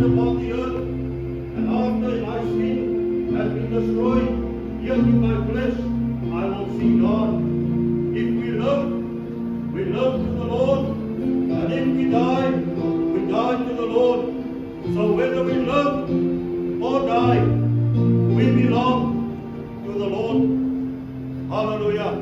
land upon the earth, and after my sin has been destroyed, yet in my flesh I will see God. If we live to the Lord, and if we die to the Lord. So whether we live or die, we belong to the Lord. Hallelujah.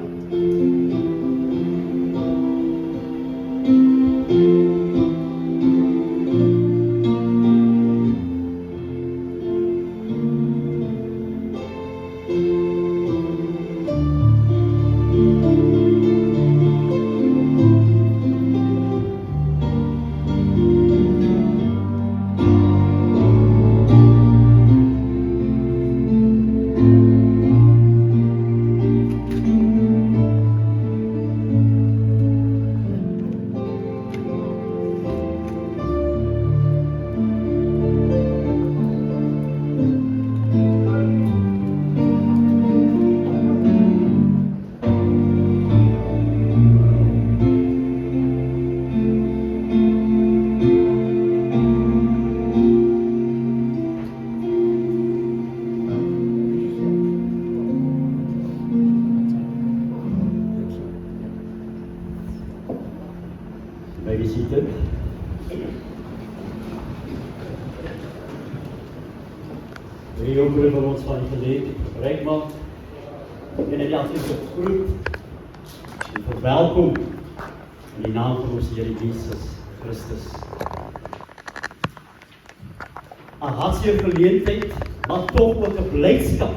Be seated. Die jongeren van ons van geleden bereik maakt en het altijd gegroet en verwelkom in de naam van onze Heer Jezus Christus. Een hartstikke gelegenheid, maar toch ook een blijdschap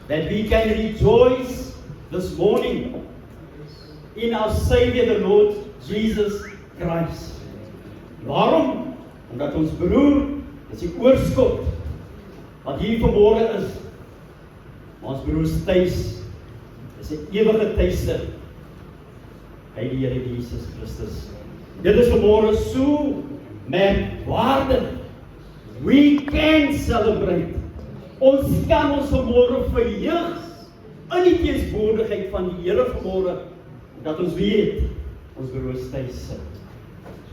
that we can rejoice this morning in our Savior the Lord Jesus Christ. Waarom? Omdat ons broer is die oorskot wat hier vanmorgen is. Ons broer thuis is die ewige thuiste by die Here Jesus Christus. Dit is vanmorgen so merkwaardig. We can celebrate. Ons kan ons vanmorgen verheug in die teenswoordigheid van die Here vanmorgen, dat ons weet ons broer thuis sit.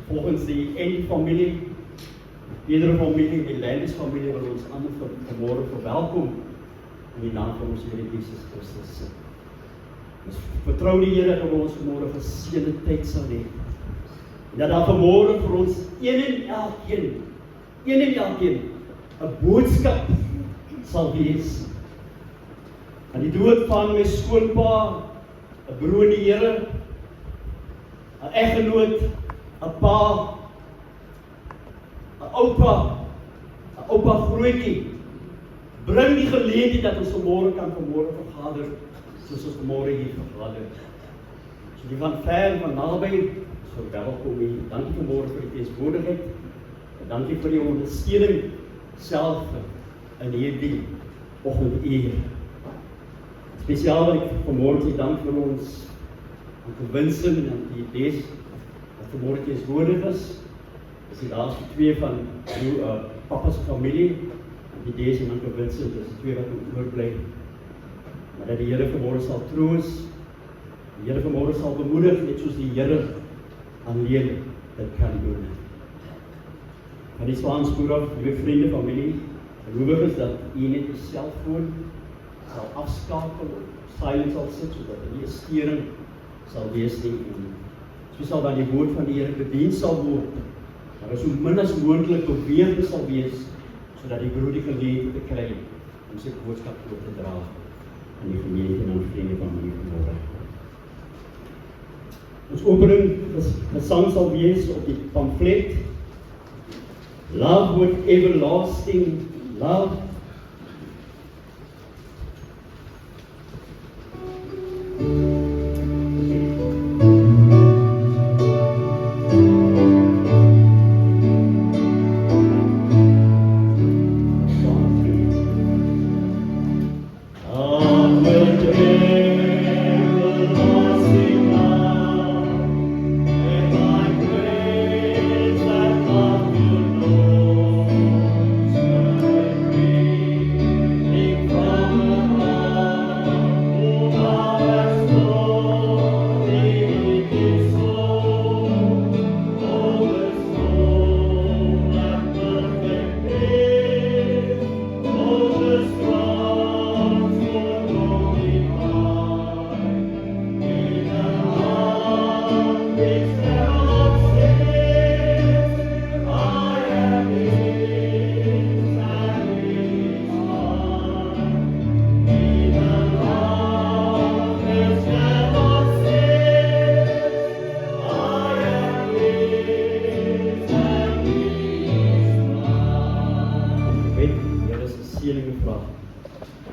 Volgens die N-familie, iedere familie, die Landis-familie wil ons ander vanmorgen verwelkom in die naam van ons Here Jesus Christus. Ons vertrou die Here dat ons vanmorgen geseënde tyd sal hê. En dat daar vanmorgen vir ons een en elkeen 'n boodskap sal wees. Aan die dood van my skoonpa, 'n broer in die Here, 'n eggenoot, 'n pa, 'n oupa grootjie, bring die geleentheid dat ons vanmorgen kan vergader, soos ons vanmorgen hier vergader. So die van ver, van naby, so welkom hier. Dankie vanmorgen vir die teenswoordigheid, en dankie vir die ondersteuning self in hierdie oggenduur. Spesiaal wil ek vanmorgen dank vir ons gewinsin en die idees wat vanmorgen teenswoordig is. Dis die laaste twee van papa's familie, die idees en dan gewinsin, dis die twee wat oorbly. Maar dat die Here vanmorgen sal troos, die Here vanmorgen sal bemoedig, net soos die Here alleen dit kan doen. Van die Swaanspoor af, liewe vriende, familie, gelowig is dat u net die selfoon sal afskakel, op silent sal sit, sodat die stering sal wees nie, en so sal dan die woord van die Here bedien sal word, maar so min as moontlik beweeg sal wees, sodat die broer die geleentheid te kry om sy boodskap oor te dra aan die gemeente en aan die vriende van die vanmorgen. Ons opening gesang sal wees op die pamflet Love with Everlasting Love. Praise that love you know.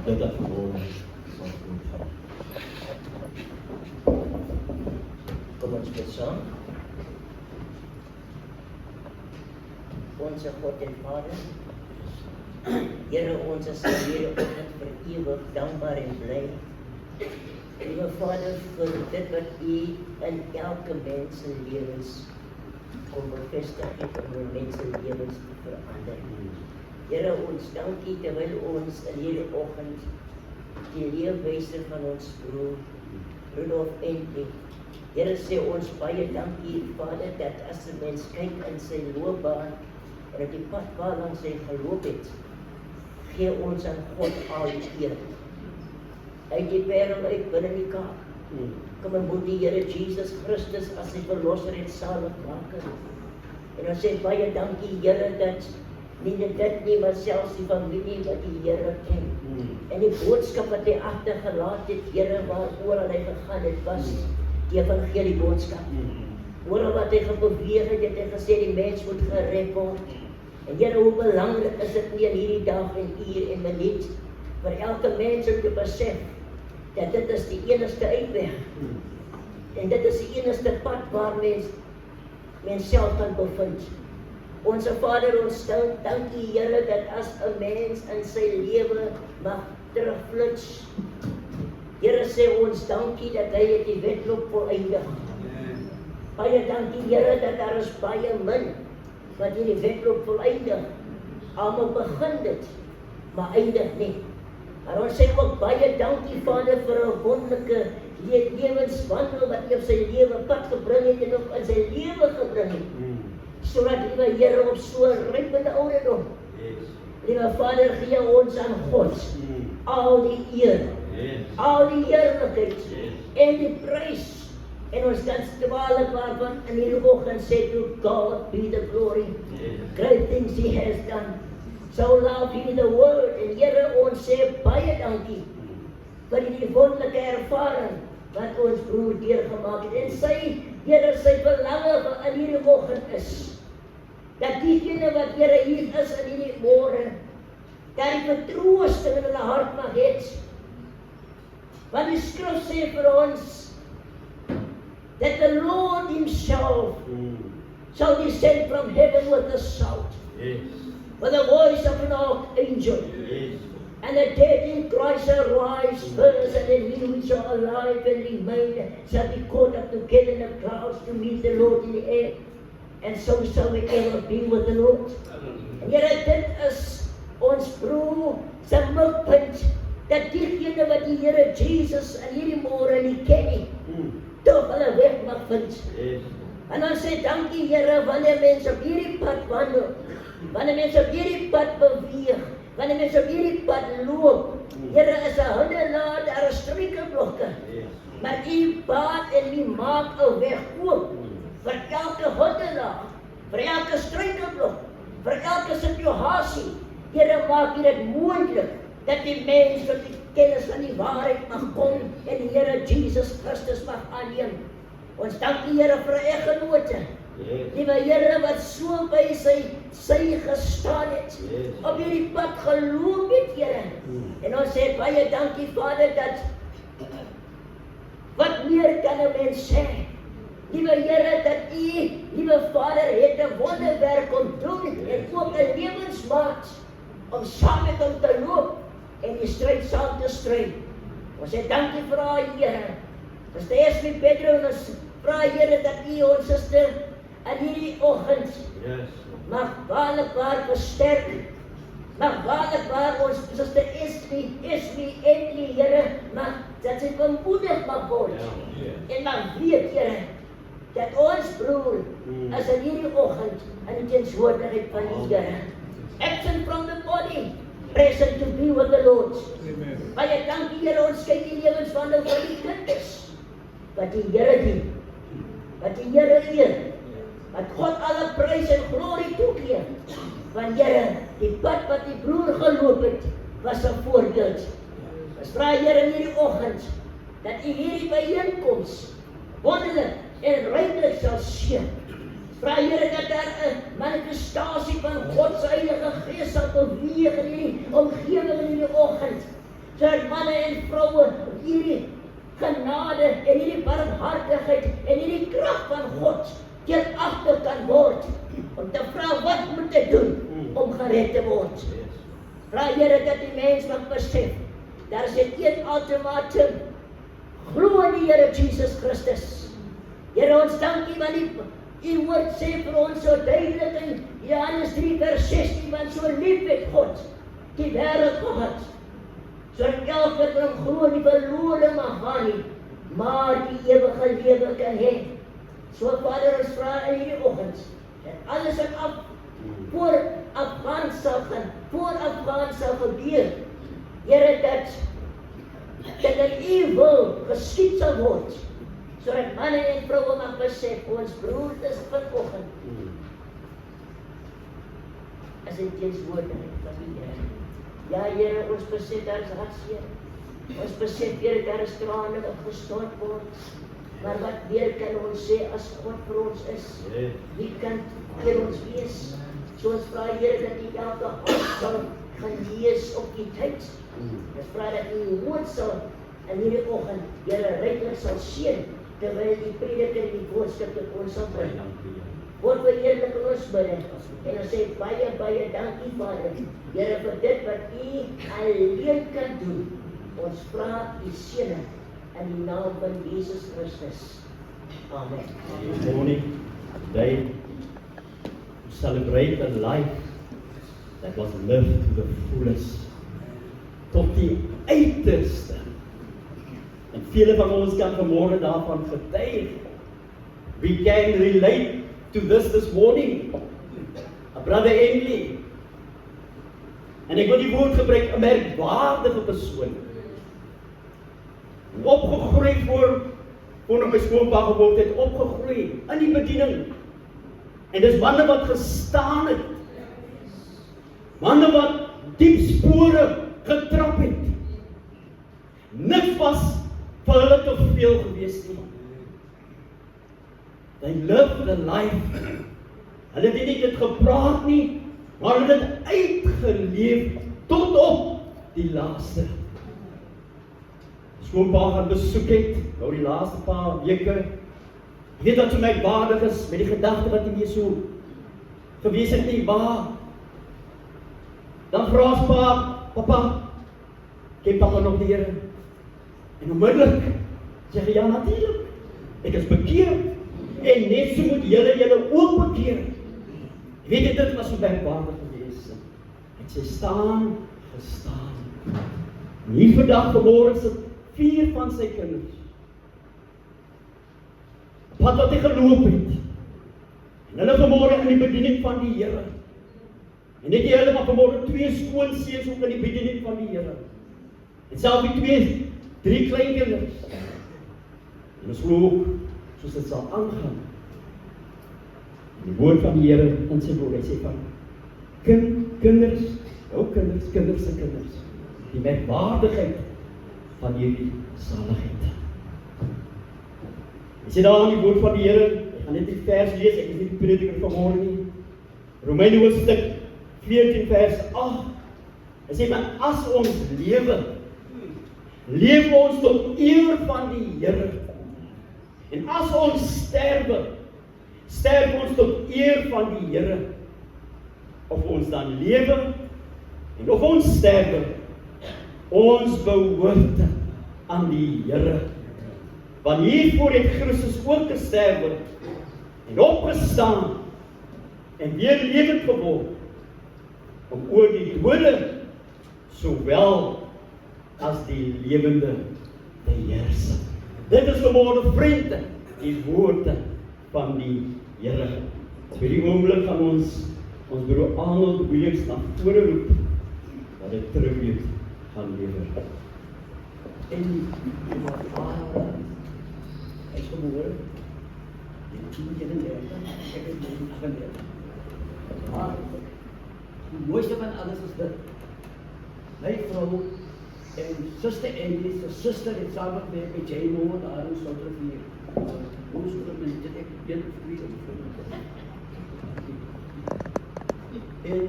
dit dat vanmorgen sal voortgaan. Kom ons bid saam. Onze God en Vader, Here, ons is hier oggend vir ewig dankbaar en bly. Liewe Vader, vir dit wat U in elke mens se lewens kom bevestig het om mense lewens te verander. Here, ons dankie terwyl ons in hierdie oggend die leefwyse van ons broer Rudolf Entry. Here, sê ons baie dankie, Vader, dat as 'n mens kyk in sy loopbaan en op die pad waarlangs hy geloop het, gee ons aan God al die eer. Uit die wêreld uit binne die Kaap. Kom en moet die Here Jesus Christus as sy verlosser en saligmaker. En ons sê baie dankie, Here, dat nie dit nie, maar selfs die familie wat die Here ken. En die boodskap wat hy agtergelaat het, Here, waaroor hy gegaan het, was die evangelie boodskap. Oral wat hy gebeweeg het, het hy gesê die mens moet gered word. En Here, hoe belangrik is dit nie in hierdie dag en uur en minuut vir elke mens om te besef dat dit is die enigste uitweg. En dit is die enigste pad waar mens self kan bevind. Onse Vader, ons dank U, Here, dat as 'n mens in sy lewe mag terugflits. Here, sê ons dankie dat hy het die wedloop volëindig. Baie dankie, Here, dat daar is baie min wat hierdie wedloop volëindig. Almal begin dit, maar eindig nie. Maar ons sê ook baie dankie, Vader, vir 'n wonderlike lewenswandel wat U op sy lewe pad gebring het en ook in sy lewe gebring het. Sodat, liewe Here, op so 'n rypende ouderdom, liewe Vader, gee ons aan God al die eer, al die heerlikheid en die prys. En ons kan swaarlik waarvan in hierdie oggend sê, to God be the glory. Great things He has done. So love He the world. En Here, ons sê baie dankie vir die wonderlike ervaring wat ons broer deurgemaak het. En sy, Here, sy verlange in hierdie oggend is dat diegene wat, Here, hier is in hierdie môre, dat die vertroosting in hulle hart mag hê. Want die skrif sê vir ons that the Lord Himself shall descend from heaven with a shout, with the voice of an archangel, and the dead in Christ shall rise first, and the living shall alive and remain, shall be caught up together in the clouds to meet the Lord in the air, and so shall we ever be with the Lord. En Here, dit is ons broer se mikpunt, dat diegene wat die Here Jesus in hierdie môre nie ken nie, toch hulle weg mag vind. En dan sê dankie, Here, wanneer mense op hierdie pad wandel, wanneer mense op hierdie pad beweeg, wanneer mense op hierdie pad loop, Here, is 'n hindelaar, daar is struikelblokke, maar U baat en U maak 'n weg oop vir elke hindelaar, vir elke struikelblok, vir elke situasie. Here, maak U dit moontlik dat die mens tot die kennis van die waarheid mag kom en die Here Jesus Christus mag aanneem. Ons dank die Here vir 'n eggenote. Liewe Here, wat so by sy gestaan het, op hierdie pad geloop het, Here. En ons sê baie dankie, Vader, dat wat meer kan 'n mens sê? Liewe Here, dat U, liewe Vader, het 'n wonderwerk kom doen en ook 'n lewensmaat om saam met hom te loop en die stryd saam te stry. Ons sê dankie vir haar, Here. Ons steeds met Pedro en ons vra, Here, dat U ons suster in hierdie oggend mag waarlik waar versterk. Mag waarlik waar ons suster Esme Entry, Here, mag dat sy bemoedig mag word. En mag weet, Here, dat ons broer is in hierdie oggend in die teenwoordigheid van die Here. Absent from the body, present to be with the Lord. Baie dankie, Here, ons kyk die lewenswandel van die kinders, wat die Here dien, wat die Here eer, wat God alle prys en glorie toegee. Want Here, die pad wat die broer geloop het, was 'n voorbeeld. Ons vra, Here, in hierdie oggend, dat U hierdie byeenkoms wonderlik en ryklik sal seën. Vra, Here, dat daar 'n manifestasie van God se Heilige Gees sal beweeg in hierdie omgewing in hierdie oggend. sodat manne en vroue hierdie genade en hierdie barmhartigheid en hierdie krag van God deuragtig kan word, om te vra wat moet ek doen om gered te word. Vra Here dat die mens mag besef, daar is net een ultimatum, glo in die Here Jesus Christus. Here, ons dank U, want U woord sê vir ons so duidelik in Johannes 3 vers 16, want so lief het God die wêreld gehad, sodat elke wat hom glo nie verlore mag gaan nie, maar die ewige lewe kan hê. So Vader, ons vra in hierdie oggend, dat alles wat voorafgaan sal gebeur, Here, dat in U wil geskied sal word, sodat manne en vroue mag besef, ons broers vanoggend, as in teenswoordigheid van die Here. Ja, Here, ons besef daar is hartseer. Ons besef, Here, daar is trane wat gestort word. Maar wat meer kan ons sê as God vir ons is? Wie kan vir ons wees? So ons vra, Here, dat U elke hart sal genees op die tyd. Ons vra dat U woord sal in hierdie oggend, Here, ryklik sal seën, terwyl die prediker die boodskap tot ons sal bring. Word verheerlik in ons bidde. En ons sê baie, baie dankie, Vader. Here, vir dit wat U alleen kan doen. Ons vra U seëning in die naam van Jesus Christus. Amen. This morning, today, we celebrate a life that was lived to the fullest, tot die uiterste. En vele van ons kan vanmorgen daarvan getuig. We can relate to this morning. A brother Emily. En ek wil die woord gebruik, 'n merkwaardige persoon. Opgegroei voor op my skoolpa geword het, opgegroei in die bediening. En dis manne wat gestaan het. Manne wat diep spore getrap het. Niks was vir hulle te veel gewees nie. They lived the life. Hulle het nie dit gepraat nie, maar hulle het uitgeleef tot op die laaste. Skoolpa gaan besoek het, nou die laaste paar weke. Ek weet dat so merkwaardig is met die gedagte wat nie so gewees het nie, maar dan vra ons papa, ken papa nog die Here? En onmiddellik sê hy, ja natuurlijk, ek is bekeerd, en net so moet julle ook bekeer. Weet jy, dit was so merkwaardig gewees. Ek sê, gestaan. En hier vandag vanmorgen sit 4 van sy kinders. Wat hy geloop het. En hulle vanmorgen in die bediening van die Here. En net die hulle, maar vanmorgen 2 skoonseens ook in die bediening van die Here. En self die 3 kleinkinders. En ons glo ook, soos dit sal aangaan. Die woord van die Here in sy woord, hy sê van kinders, jou kinders se kinders, die merkwaardigheid van hierdie saligheid. Hy sê daar in die woord van die Here, ek gaan net die vers lees, ek is nie die prediker vanmorgen nie. Romeine hoofstuk 14 vers 8. Hy sê van as ons leef ons tot eer van die Here. En as ons sterf ons tot eer van die Here. Of ons dan lewe, en of ons sterwe, ons behoort aan die Here. Want hiervoor het Christus ook gesterwe, en opgestaan, en weer lewend geword, om oor die dode, sowel as die lewende te heers. Dit is vanmorgen vriende, die woorde van die Here. By die oomblik gaan ons broer Arnold Williams na vore roep, dat hy tribute gaan lewer. En die vader, hy is gebore, in 1931, ek het 1938. Maar, die mooiste van alles is dit, my vrou, en Suster Emily, sy suster het saamgewerk met Jay Moore, daar in Soutervier. Ons het dit ek weet of wie en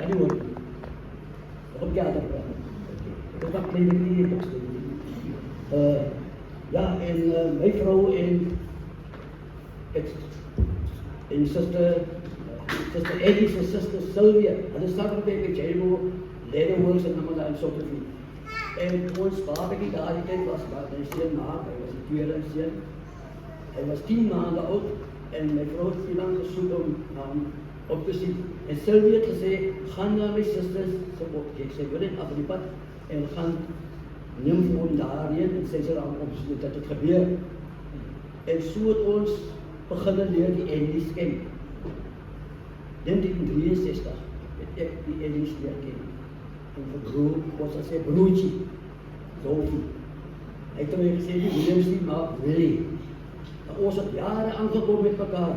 anyway, en Sister Eddie's sister Sylvia, hulle start op by JMO, Ledenhoorns en allemaal daar in Sottervliet. En ons babatjie daar die tyd was, maar my seun maak, hy was die tweede seun. Hy was 10 maande oud en my vrou het lang gesoek om op te sien. En Sylvia het gesê, gaan na my susters se opkijk. Sy wil net af die pad en gaan neem vir ons daarheen en sy sê dan opsluit dat het gebeur. En so het ons begin leer die Engels ken. In 1963 het ek die Engels leer ken. En vir broer, ons sal sê broertjie, Dolfie. Hy het my gesê, die Williams nie, maar Willie. Ons het jare aangekom met mekaar.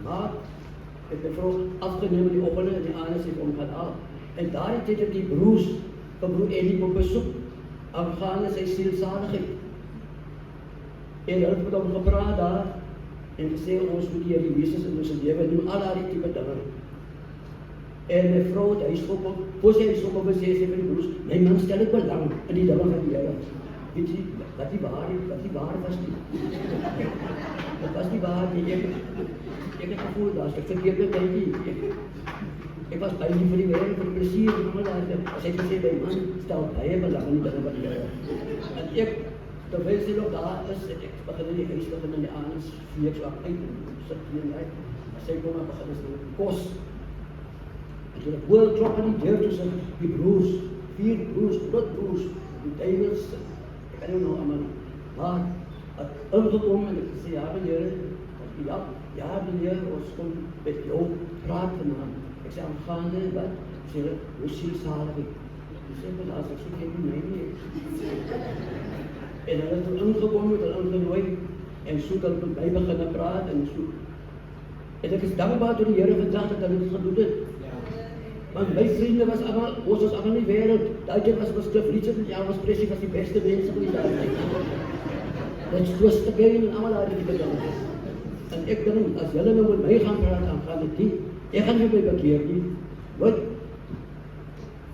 Maar het my vrou afgeneem die oggende en die aande sê om gaan al. En daardie tyd het die broers van broer Elie op besoek aangaande sy sielsaligheid. En hulle het met hom gepraat daar en gesê ons moet die Here Jesus in ons lewe doen, al daardie tipe dinge. En my vrou het huisgekom, voor sy huisgekom sê sy vir die broers, my man stel ek belang in die dinge van die Here. Weet jy, wat die waar was nie. Dat was die waar nie. Ek het gevoel, daar is 'n verkeerde tydjie. Ek was baie lief vir die werk, vir die plesier, as ek gesê, my man stel baie belang in die dinge van die Here. En ek, terwyl sy nog daar is, ek begin in die huis, begin in die aand, vlieg so uit, en sit hier en uit. As sy kom, begin is die kos. En toe ek hoor klop aan die deur tussen die broers, 4 broers, groot broers, die duivels, ek kan nie nou allemaal nie. Maar, het ingekom en ek gesê, ja meneer, meneer, ons kom met jou praat vanavond. Ek sê, aangaande, wat? Ek sê, hoe sielsalig ek? Ek sê, maar as ek sê, ek nie my nie. En hulle het ingekom, het hulle ingenooi, en so het hulle met my begin praat, en so. En ek is dankbaar door die Here vandag dat hulle dit gedoen het. Want my vriende was allemaal, ons was allemaal in die wereld. Daai was Cliff Richard en Elvis Presley was die beste mense van die dag. That's twist again en allemaal daar die bedankt. En ek dink, as julle nou met my gaan praat, dan gaan dit nie. Ek gaan nie my bekeer nie. Wat?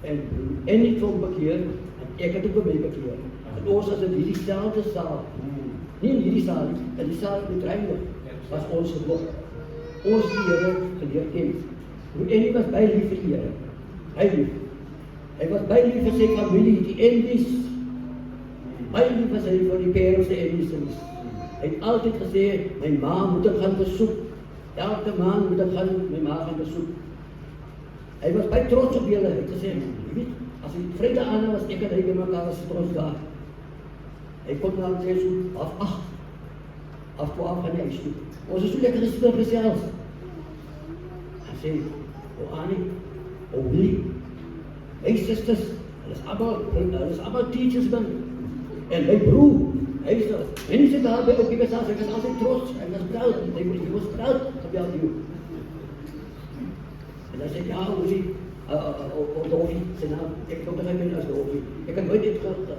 En nie van bekeer, en ek het ook by my bekeer. En ons was in hierdie selfde saal. Nie in hierdie saal, in die saal met Reinig was ons gebod. Ons die Here geleer ken. En hy was baie lief vir die Here. Hy lief. Hy was baie lief vir sy familie, die Endies. Baie lief was hy vir die Perels, die Endies. Hy het altyd gesê, my ma moet ek gaan besoek. Elke maand moet ek gaan my ma gaan besoek. Hy was baie trots op julle. Hy het gesê, jy weet, as hy Vrydag aan was, ek en hy by mekaar was trots daar. Hy kom dan sê so, af 12 van die huis toe. Ons is so lekker gestil gesels. Hy sê, Annie, Willie, my sisters, hulle is allemaal teachers dan. En my broer, hy is daar. En hy sit daar by op die besaas, ek is altyd trots, hy was proud, hy was proud about you. En dan sê ek, ja, Willie, Dolfie, sy naam, ek het ook nog geen as Dolfie. Ek het nooit ek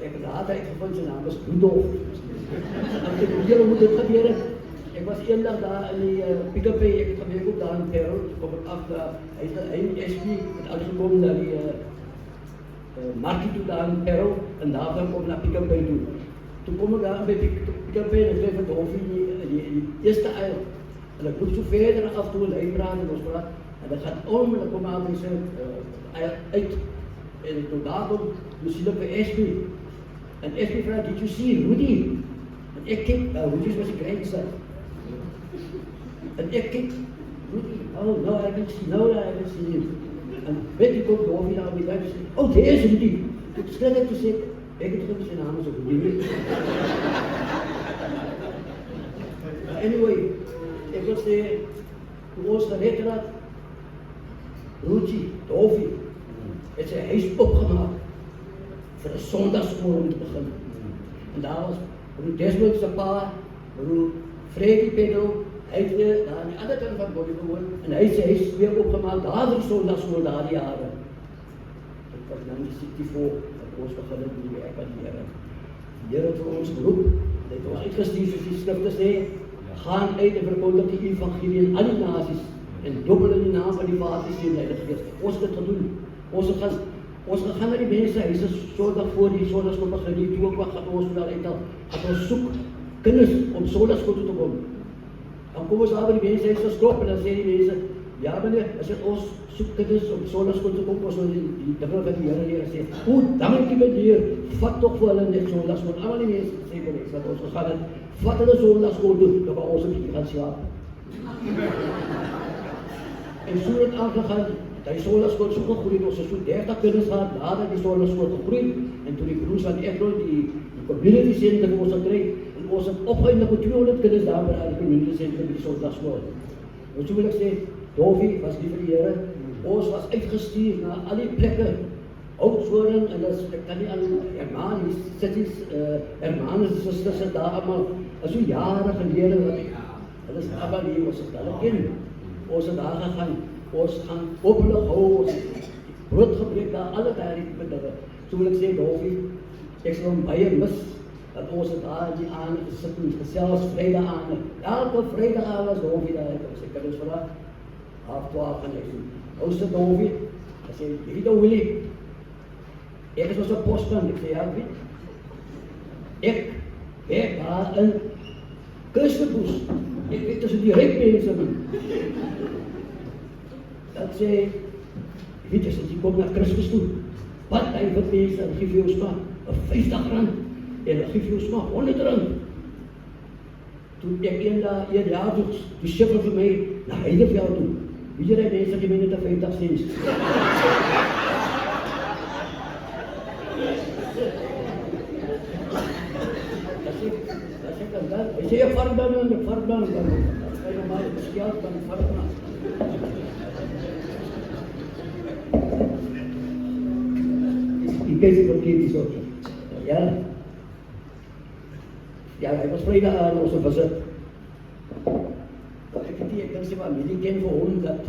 het later uitgevind, sy naam was Rudolf. En ek het hier moet dit gebeur. Ek was eendag daar in die pick-up bay, ek het gewerk ook daar in Perel, kom ek af daar, hy en SP, het alles gekom na die markie toe daar in Perel, en daarvan kom na pick-up bay toe. Toen kom ek daar by pick-up bay, en ek kreeg van Dolfie die eerste eil, en ek moet so verder af toe, en hy praat, en ons praat, en ek gaat om, en ek kom aan deze eil uit, en toen daar kom, toen sien ek by SP, en SP vraag, did you see Rudy? En ek kijk, Rudy was die grandson. En ek kijk, oh, no, I haven't seen him. En weet jy, kom Dolfie daar op die buiten, sê, oh, daar is Rudy. Ek skrik ek te sê, ek het geen sy naam is op Rudy. Anyway, ek wil sê, toe ons gered had, Rudy, Dolfie, het sy huis opgemaakt vir 'n Sondagskool om te begin. En daar was broer Desmond se pa, broer Freddy Pedro, hy het weer daar aan die ander kant van Bobby gewoon, en hy het sy huis weer opgemaak, daar vir Sondagskool daar die jare. Dit was nou die 64, dat ons begin het met die werk van die Here. Die Here het vir ons geroep, hy het ons uitgestuur soos die skrifte sê, gaan uit en verkondig die evangelie in al die nasies, en doop hulle in die naam van die Vader, die Seun en die Heilige Gees. Ons het dit gedoen. Ons gaan na die mense, hy is Sondag voor die Sondagskool begin, die toe ook wat gaan ons daar uithaal, gaan ons soek, kinders om sondagsskool toe te kom. Dan kom ons daar by die mense, hy is geskop en dan sê die mense, ja meneer, as dit ons soek kinders om sondagsskool te kom, ons wil die dinge wat die Here leer sê, goed, dankie meneer, vat toch vir hulle net sondagsskool. Allemaal die mense sê vir ons, wat ons gegaan het, vat hulle sondagsskool toe, dan kan ons hier gaan slaap. En so het aangegaan, die sondagsskool so gegroeid, ons het so 30 kinders gehad, nadat die sondagsskool gegroeid, en toe die broers van Ekron, die community center ons gekry, en ons het opgeëindig met 200 kinders daar by die community center by die sondagsskool. En so wil ek sê, Dovie was nie vir die Here, ons was uitgestuur na al die plekke, Oudtshoorn, en ek kan nie aan Hermanus, Cities, Hermanus, sisters en daar allemaal, so jare gelede, hulle is allemaal hier, ons het hulle ken, ons het daar gegaan, ons gaan openlig hou, ons het brood gebreek daar, alle daar die dinge. So wil ek sê, Dovie, ek sal hom baie mis, dat ons het daar die aande gesit en gesels, vrydag aande, elke vrydag aande was Dovie daar, ek sê, kan ons vanaf, 11:30 gaan ek doen. Ons sit Dovie, ek sê, jy weet ou Willie, ek is ons een postman, ek sê, ja, weet, ek werk daar in Kirstenboes, ek weet tussen die ryk mense doen. Dat sê, jy weet, as jy kom na Christus toe, wat hy vir mense, en geef jou smaak, R50, en hy geef jou smaak, R100. Toen ek een jaar toe, die skipper vir my, na Heideveld toe, weet jy die mense, die my net 50 cents. Hy sê, ek vat dan, ek vat dan, hy nou maar, ek skeld dan, ek vat dan. Die keise verkeerd is ook. Ja. Ja, hy was vrydag aan ons besit. Ek kan sê, maar die ken vir hom dat,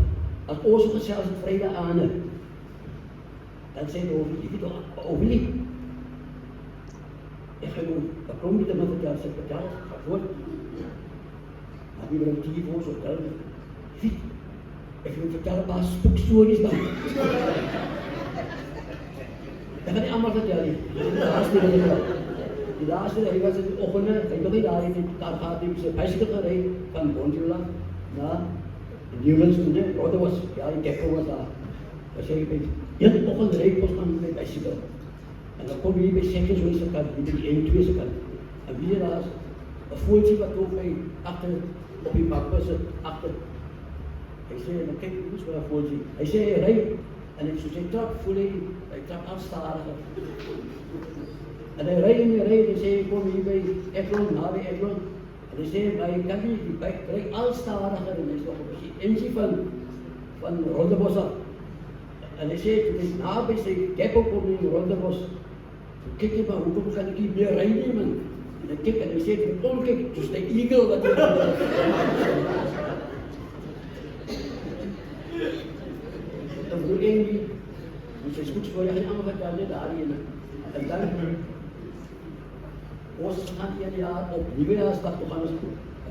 as ons gesels het vrydag aan, dan sê hy, jy weet toch, Willie, ek gaan hom, ek kom nie te my vertel, sê ek vertel, ga voort. Maar die wil hom die voor ons vertel, weet, ek gaan hom vertel een paar spookstories dan. Dat kan nie allemaal vertel nie. Die laatste, hy was in die oggende, hy nog nie daar in die kar gehad, hy was bicycle gereid van Bondula na Newlands toe, Rodderwas, ja, die Gekko was daar. Hy sê, een oggend rijd ons aan my bicycle. En dan kom hier by Sekkenswee se kant, hier by die N2 se kant. En wie daar is, een voeltje wat ook my achter, op die bakbus sit, achter. Hy sê, en kyk, hoe is my voeltje? Hy sê, hy rijd, en ek so sy trap, voel hy trap afstadiger. En hy rijd en hy sê, hy kom hier by Ekron, na by Ekron. En hy sê, maar hy kan nie, die bike rijd al stadiger, en hy is nog op die ensie van Rondebos af. En hy sê, toen hy na by sy Gekko kom in Rondebos, toen kyk hy, maar hoekom kan ek hier meer rijd nie, man? En hy kyk, en hy sê, toen omkyk, soos die eagle wat hy dan bedoel een die, ons is goed voor, jy gaan allemaal vertel net daarin. En dan, ons gaan 1 jaar op Nieuwejaarsdag, toe gaan ons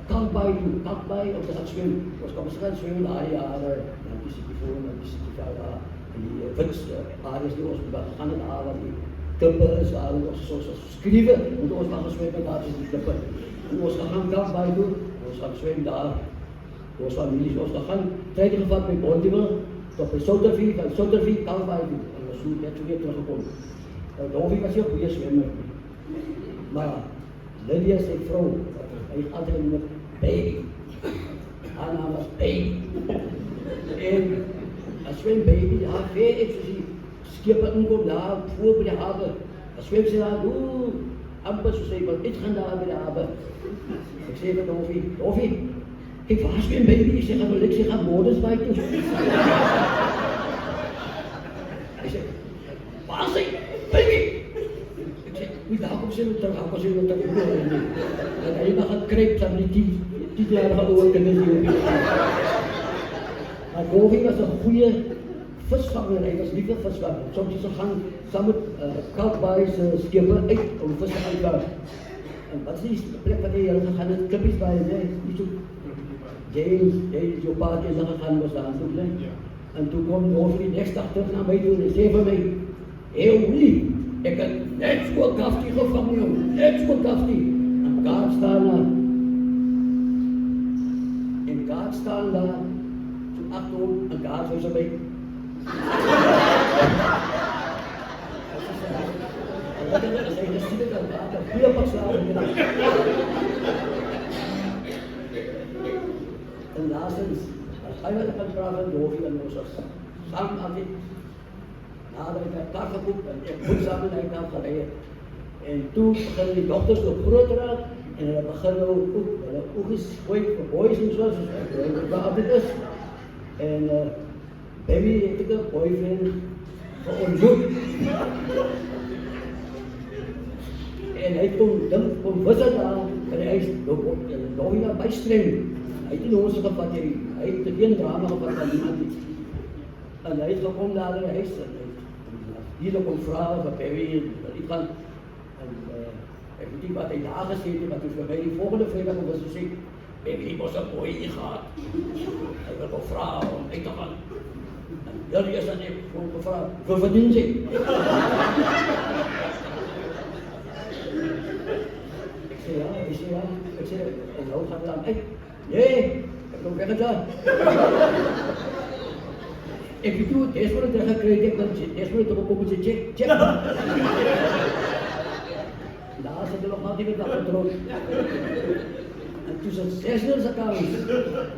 Kalkbaai doen, Kalkbaai om te gaan swem. Ons kan gaan swem daar jare, dan die Siekievol, dan die Siekievel daar, en die wits areas die ons gaan het daar, waar die klippe is, waar ons soos skrywe, want ons gaan geswem met daar is die klippe. En ons gaan Kalkbaai doen, ons gaan swem daar, ons families, ons gaan trein gevat by Bondewil, tot by Soutervie, van Soutervie, Kalkbaai doen, en ons so net so weer teruggekom. Dovie was hier goeie swemmer. Maar Lydia sy vrou, hy het altyd genoem baby. Haar naam was baby. En as swem baby, haar weet ek soos die skepe inkom daar, voor by die hawe. As swem sy daar, amper soos hy wat uitgaan daar by die hawe. Ek sê vir Dovie, kyk waar swem baby, sy gaan wel ek sy gaan Moddersbaai toe. Hy sê, waar is hy? Baby! Nie daar kom sy met terug, daar kom sy met terug. En hy mag gaan kryp, dan die 10-jarige ouwe kinders hier. Maar Dovie was een goeie visvanger, hy was nie vir visvanger. Soms is hy gaan saam met Kalkbaai se skepe uit om vis te gaan vang. En wat is die plek wat hy heel gegaan het? Klippiesbaai, nee, nie so. James, jou paard is gegaan, was daar aan toe, nee. En toe kom Dovie die next dag terug na my toe en hy sê vir my, hey Willie, ek het net so 'n kaftie gevang, jong, net so 'n kaftie. En kaart staan daar. En kaart staan daar. Zo achterom een kaart voor zijn been. Als hij dus ziet dan gaat hij heel wat slapen. En laatstens, als hij met hem praten, doof je en Mozes. Samen aan dit. Nadat ik heb daar gekocht en ik moet samen naar elkaar gereden. En toen beginnen die dochters nog groter aan en dan beginnen ook eens gooien voor boys en zo, wat altijd is. En baby heeft ik een boyfriend geontmoet. En hij kon vissen daar en hij is nog weer bij streng. Hij heeft niet ons gevat hier, hij heeft geen drama gevat van iemand iets. En hij is gekomen naar de huis en hier kon vragen wat baby ik kan. Ik weet niet wat hij daar gezeten, maar toen bij die volgende vrijdag was ze ziek. Baby, ik was een boeien gehad. Hij wil nog vragen om ik te gaan. En jullie is dan niet gewoon gevraagd, we verdienen ze. Ik zei ja, ik zei, en nou gaat het aan mij. Nee, ik heb nog weggedaan. Ik weet hoe het is voor het teruggekregen, ik heb het er ook op moeten check. Daar zit er nog altijd met dat controle. En toen zat 6 kans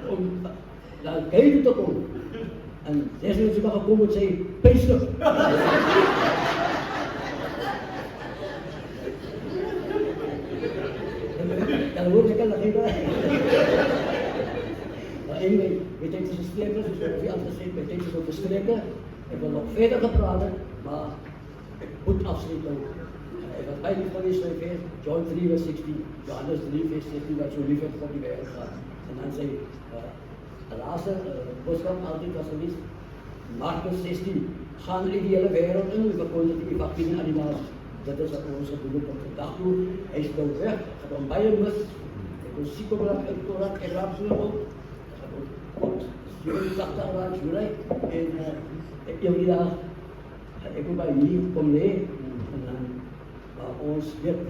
om naar kijken te komen. En 6 uur zijn gekomen en zei, peestig. Dan hoorde ik al dat niet. Maar anyway, weet je, het is een streker, dus we hebben altijd gezegd, weet je, het is ook een streker. Ik wil nog verder gaan praten, maar ik moet afsluiten. Wat mij lief van is, John 3 vers 16, Johannes 3 vers 16, dat zo lief heeft God die wereld gaat. En dan zei de laatste boodschap altijd was geweest, Marcus 16, gaan jullie die hele wereld in, we verkondigen die evangelie aan die naties. Dat is wat ons gebeurt op de dag toe. Hij is nou weg, gaat dan bij hem mis. Ik wil ziek op dat, ik raap zo op. Op 87 raak Juli. En ik wil die dag, ik wil bij hier kom mee. Waar ons weet,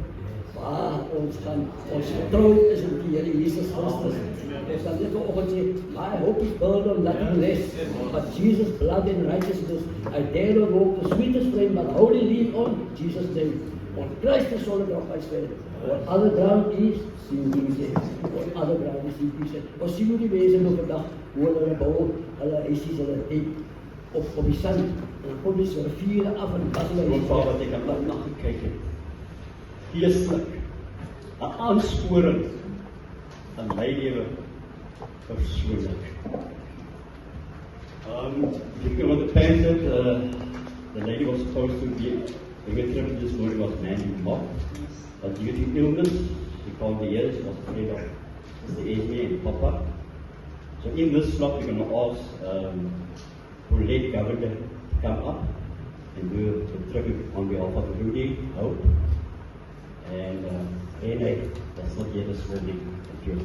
waar ons gaan, ons vertrouwen is in die Heer Jezus Christus. Dus dan dit vanochtend sê, my hope is built on nothing less, but Jesus' blood and righteousness. I dare not walk the sweetest flame, but wholly lean on Jesus' name. On Christ the solid rock I stand. What other ground is, sien die sê. What other ground is, sien die sê. Ons sien hoe die mense nog vandag, hoe hulle bou, hulle huisies, hulle tent op die sand. En dan kom die riviere af en pas hulle Wat ek aan mag gekyk het. Geestelik, 'n aansporing aan my lewe persoonlik. Looking at the pamphlet, the lady was supposed to be trip this morning was Mandy Mock, but due to illness, she called the years, was afraid of the Amy and Papa. So in this slot, we're going to ask Paulette Governor to come up and do the tribute on behalf of Rudy Hope. And Renee, that's not yet this morning. Thank you.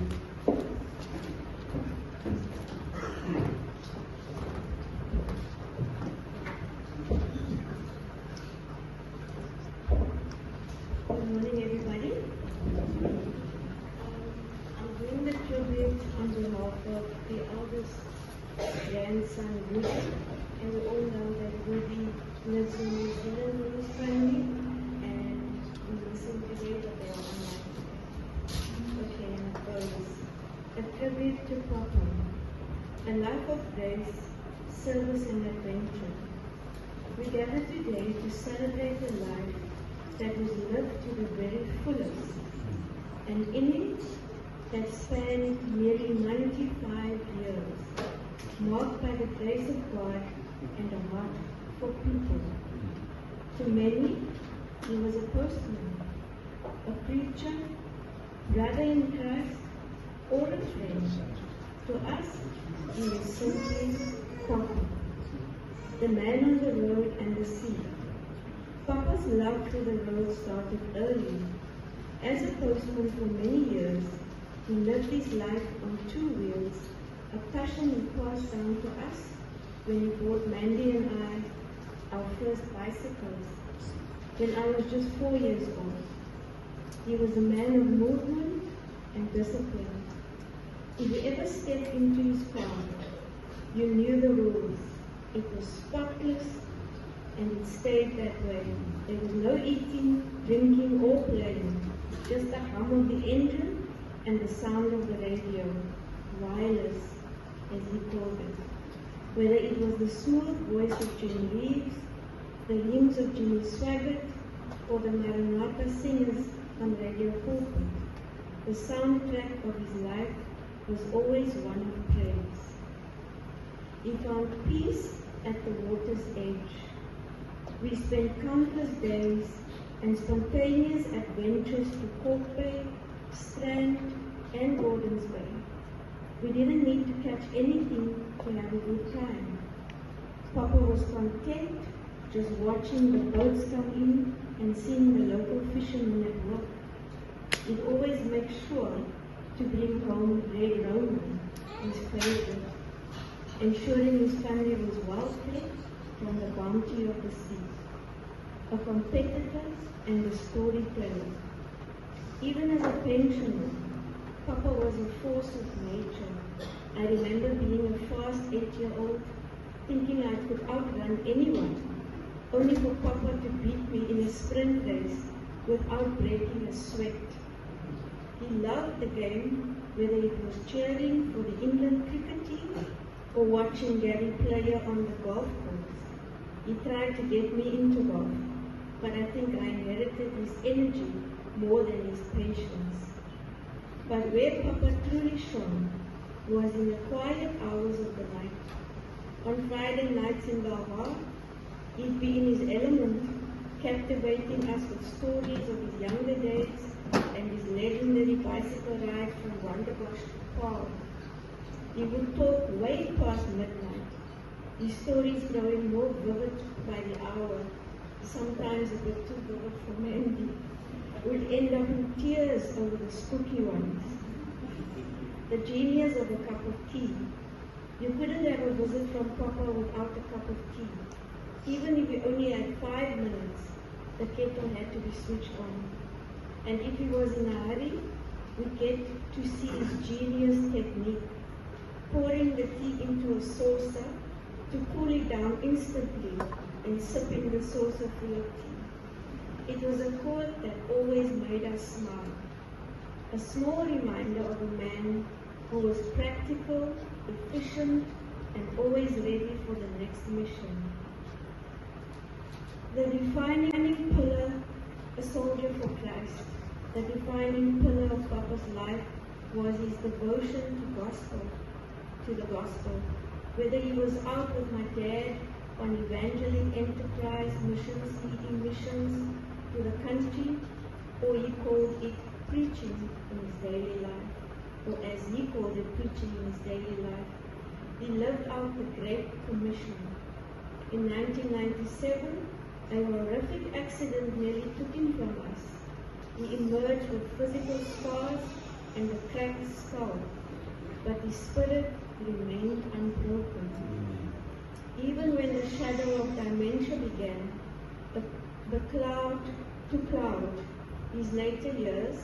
Good morning, everybody. I'm doing the tribute on behalf of the eldest grandson, Rudy. And we all know that Rudy lives in New Zealand with his family. We listen today that they are online. Okay, and it goes. A tribute to Papa. A life of grace, service and adventure. We gather today to celebrate a life that was lived to the very fullest. An image that spanned nearly 95 years, marked by the grace of God and a heart for people. To many, he was a postman, a preacher, brother in Christ, or a friend. To us, he was simply Papa, the man on the road and the sea. Papa's love for the road started early. As a postman for many years, he lived his life on 2 wheels, a passion he passed down to us when he bought Mandy and I our first bicycles when I was just 4 years old. He was a man of movement and discipline. If you ever stepped into his car, you knew the rules. It was spotless and it stayed that way. There was no eating, drinking or playing, just the hum of the engine and the sound of the radio, wireless as he called it. Whether it was the smooth voice of Jim Reeves, the hymns of Jimmy Swaggart, or the Maranatha singers on Radio Pulpit, the soundtrack of his life was always one of praise. He found peace at the water's edge. We spent countless days and spontaneous adventures to Cork Bay, Strand, and Gordons Bay. We didn't need to catch anything to have a good time. Papa was content just watching the boats come in and seeing the local fishermen at work. He'd always make sure to bring home Red Roman, his favorite, ensuring his family was well fed from the bounty of the sea. A competitor and a storyteller. Even as a pensioner, Papa was a force of nature. I remember being a fast 8-year-old, thinking I could outrun anyone, only for Papa to beat me in a sprint race without breaking a sweat. He loved the game, whether it was cheering for the England cricket team or watching Gary Player on the golf course. He tried to get me into golf, but I think I inherited his energy more than his patience. But where Papa truly shone was in the quiet hours of the night. On Friday nights in Belvoir, he'd be in his element, captivating us with stories of his younger days and his legendary bicycle ride from Wonderbosch to Paarl. He would talk way past midnight, his stories growing more vivid by the hour, sometimes a bit too vivid for Mandy. Would end up in tears over the spooky ones. The genius of a cup of tea. You couldn't have a visit from Papa without a cup of tea. Even if you only had 5 minutes, the kettle had to be switched on. And if he was in a hurry, we get to see his genius technique, pouring the tea into a saucer to cool it down instantly and sipping the saucer full of tea. It was a quote that always made us smile. A small reminder of a man who was practical, efficient, and always ready for the next mission. The defining pillar, a soldier for Christ. The defining pillar of Papa's life was his devotion to the gospel. Whether he was out with my dad on evangelic enterprise missions, leading missions to the country, or he called it preaching in his daily life, or as he called it, preaching in his daily life. He lived out the Great Commission. In 1997, a horrific accident nearly took him from us. He emerged with physical scars and a cracked skull, but his spirit remained unbroken. Even when the shadow of dementia began, the cloud to cloud, his later years,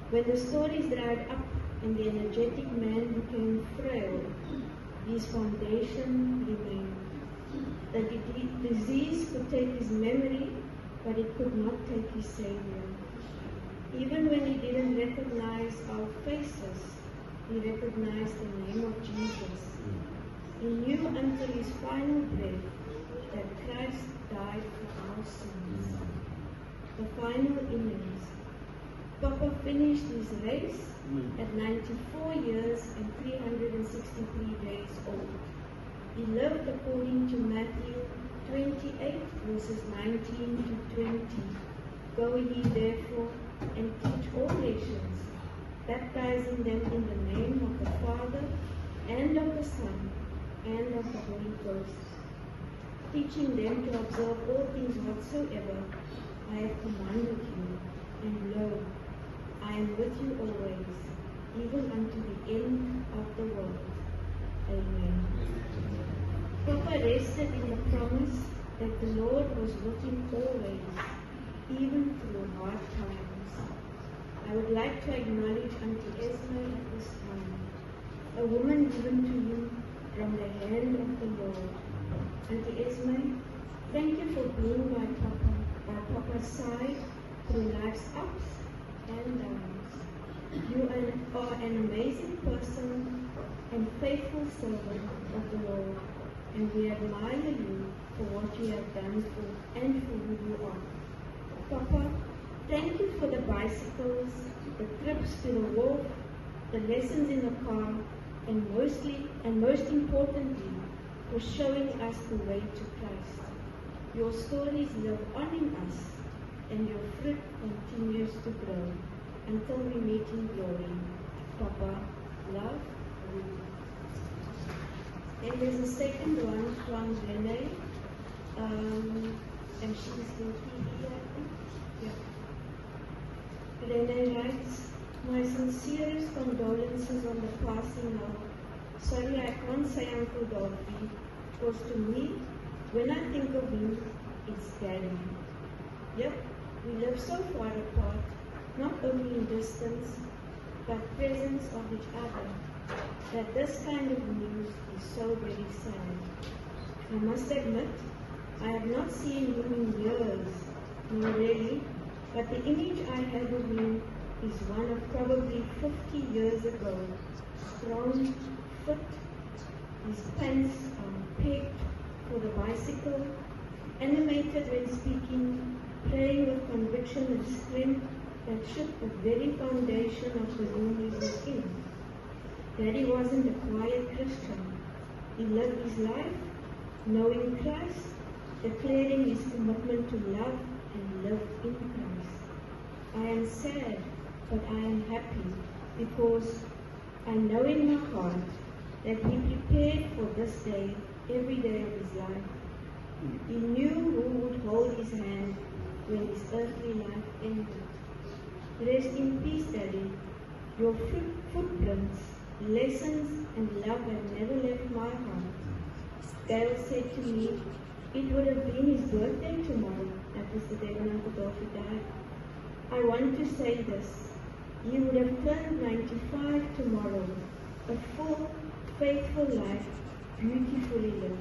when the stories dried up and the energetic man became frail, his foundation remained. The disease could take his memory, but it could not take his Savior. Even when he didn't recognize our faces, he recognized the name of Jesus. He knew until his final breath that Christ died for our sins. The final innings. Papa finished his race at 94 years and 363 days old. He lived according to Matthew 28 verses 19 to 20. Go ye therefore and teach all nations, baptizing them in the name of the Father and of the Son and of the Holy Ghost, teaching them to observe all things whatsoever I have commanded you, and lo, I am with you always, even unto the end of the world. Amen. Papa rested in the promise that the Lord was with him always, even through hard times. I would like to acknowledge Auntie Esme at this time, a woman given to you from the hand of the Lord. Auntie Esme, thank you for being by Papa's side through life's ups and downs. You are an amazing person and faithful servant of the Lord, and we admire you for what you have done and for who you are. Papa, thank you for the bicycles, the trips to the wharf, the lessons in the car, and most importantly, for showing us the way to Christ. Your stories live on in us, and your fruit continues to grow until we meet in glory. Papa, love, Ruth. And there's a second one from Renee, and she's in TV, I think. Yeah. Renee writes, my sincerest condolences on the passing of, sorry I can't say Uncle Dorothy, because to me, when I think of him, it's Daddy. Yep, we live so far apart, not only in distance, but presence of each other, that this kind of news is so very sad. I must admit, I have not seen him in years, no really, but the image I have of him is one of probably 50 years ago. Strong, fit, his pants are pegged for the bicycle, animated when speaking, praying with conviction and strength that shook the very foundation of the room he was in. Daddy wasn't a quiet Christian. He lived his life knowing Christ, declaring his commitment to love and live in Christ. I am sad, but I am happy because I know in my heart that he prepared for this day every day of his life. He knew who would hold his hand when his earthly life ended. Rest in peace, Daddy. Your footprints, lessons, and love have never left my heart. Gail said to me, it would have been his birthday tomorrow. That was the day when Uncle Dorothy died. I want to say this. He would have turned 95 tomorrow. A full, faithful life, beautifully lived.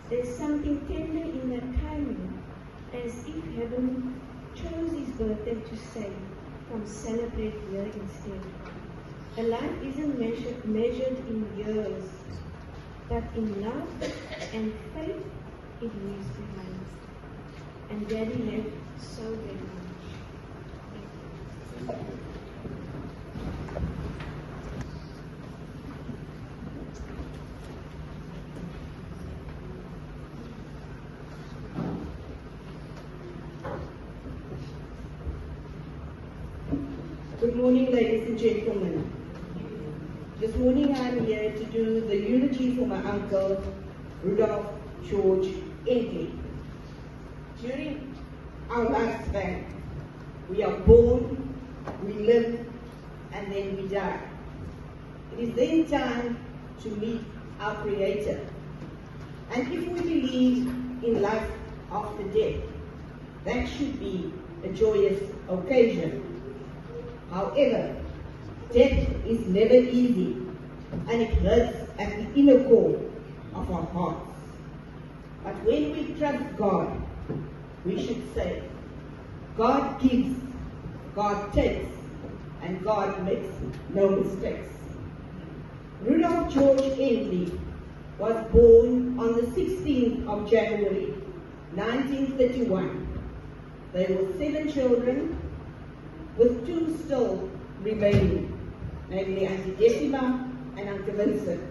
There's something tender in that timing, as if heaven chose his birthday to say, come celebrate here instead. A life isn't measured in years, but in love and faith it leaves behind. And Daddy left so very much. Thank you. Good morning, ladies and gentlemen. This morning I'm here to do the eulogy for my uncle, Rudolph George Edley. During our lifespan, we are born, we live, and then we die. It is then time to meet our Creator. And if we believe in life after death, that should be a joyous occasion. However, death is never easy, and it hurts at the inner core of our hearts. But when we trust God, we should say, God gives, God takes, and God makes no mistakes. Rudolph George Edley was born on the 16th of January, 1931. There were 7 children, with 2 still remaining, namely Auntie Decima and Uncle Vincent.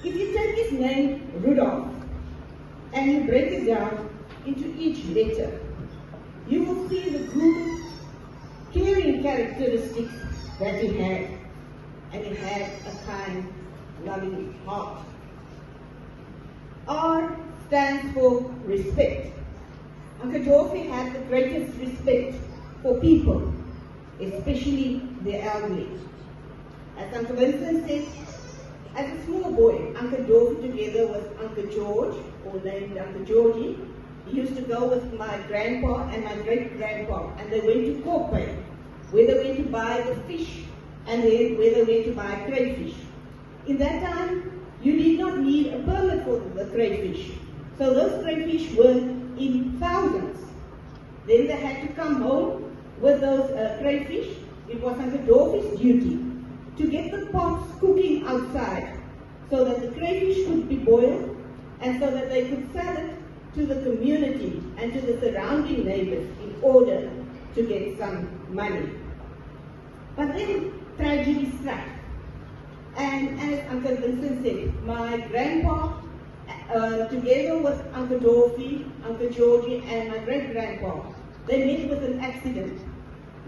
If you take his name, Rudolph, and you break it down into each letter, you will see the good, caring characteristics that he had, and he had a kind, loving heart. R stands for respect. Uncle Dorothy had the greatest respect for people, especially the elderly. As Uncle Vincent said, as a small boy, Uncle Dorothy together with Uncle George, or named Uncle Georgie, he used to go with my grandpa and my great-grandpa, and they went to Corpay. where they went to buy the fish and where they went to buy crayfish. In that time, you did not need a permit for the crayfish. So those crayfish were in thousands. Then they had to come home with those crayfish. It was Uncle Dorothy's duty to get the pots cooking outside so that the crayfish could be boiled and so that they could sell it to the community and to the surrounding neighbors in order to get some money. But then tragedy struck. And as Uncle Vincent said, my grandpa, together with Uncle Dorothy, Uncle Georgie, and my great-grandpa, they met with an accident.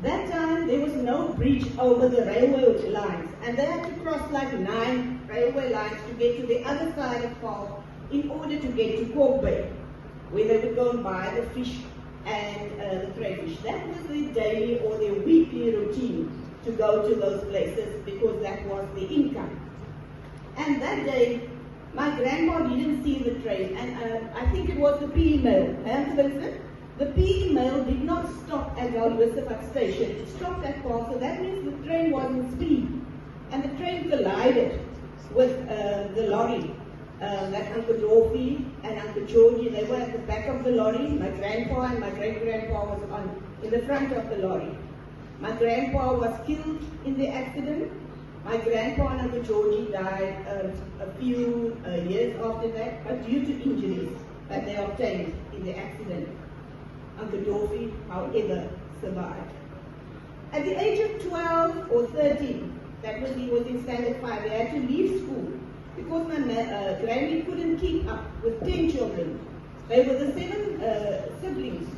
That time, there was no bridge over the railway lines, and they had to cross like 9 railway lines to get to the other side of Paarl in order to get to Cork Bay, where they would go and buy the fish and the crayfish. That was their daily or their weekly routine to go to those places because that was the income. And that day, my grandpa didn't see the train, and I think it was the PE Mail. The PE Mail did not stop at Alwissefat station. It stopped at Paarl, so that means the train was in speed. And the train collided with the lorry. That Uncle Dorothy and Uncle Georgie, they were at the back of the lorry. My grandpa and my great-grandpa was in the front of the lorry. My grandpa was killed in the accident. My grandpa and Uncle Georgie died a few years after that, but due to injuries that they obtained in the accident. Uncle Dorothy, however, survived. At the age of 12 or 13, that was he was in standard 5, he had to leave school because my granny couldn't keep up with 10 children. They were the 7 siblings,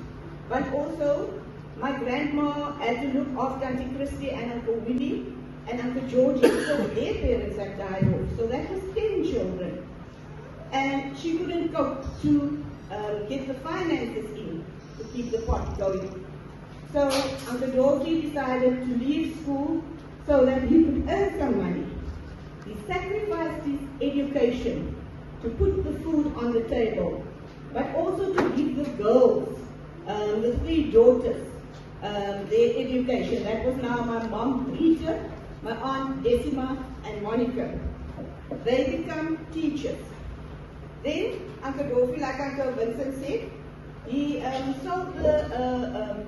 but also my grandma had to look after Auntie Christie and Uncle Willie and Uncle Georgie, so their parents had died off. So that was 10 children. And she couldn't cope to get the finances in to keep the pot going. So Uncle Georgie decided to leave school so that he could earn some money. He sacrificed his education to put the food on the table, but also to give the girls, the 3 daughters, their education. That was now my mom, Rita, my aunt, Decima, and Monica. They become teachers. Then Uncle Dorothy, like Uncle Vincent said, he sold the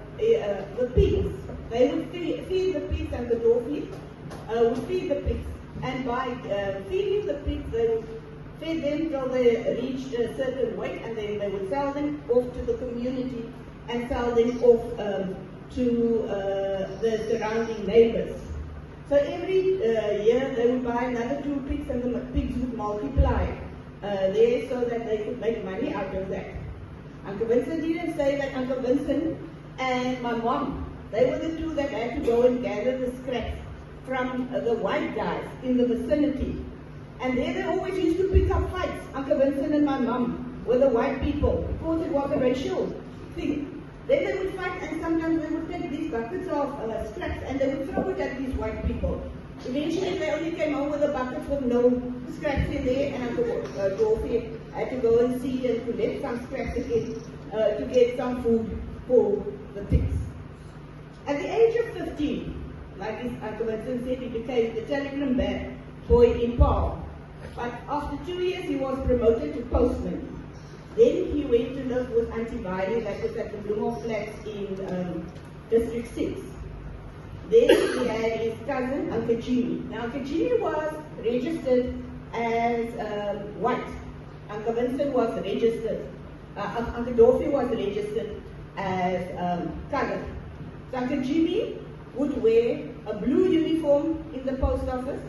pigs. They would feed the pigs, and the Dorothy would feed the pigs. And by feeding the pigs, they would feed them till they reached a certain weight, and then they would sell them off to the community and sell them off to the surrounding neighbors. So every year they would buy another 2 pigs, and the pigs would multiply there so that they could make money out of that. Uncle Vincent didn't say that. Uncle Vincent and my mom, they were the 2 that had to go and gather the scraps from the white guys in the vicinity. And there they always used to pick up fights. Uncle Vincent and my mom were the white people, because it was a racial thing. Then they would fight, and sometimes they would take these buckets of scraps and they would throw it at these white people. Eventually they only came home with the buckets with no scraps in there, and Uncle Dorothy had to go and see and collect some scraps again to get some food for the pigs. At the age of 15, like Uncle Vincent said, he became the telegram boy in Paarl. But after 2 years, he was promoted to postman. Then he went to live with Auntie Bailey, that was at the Bloemhof Flats in District 6. Then he had his cousin, Uncle Jimmy. Now, Uncle Jimmy was registered as white. Uncle Vincent was registered, Uncle Dorothy was registered as colored. So Uncle Jimmy would wear a blue uniform in the post office,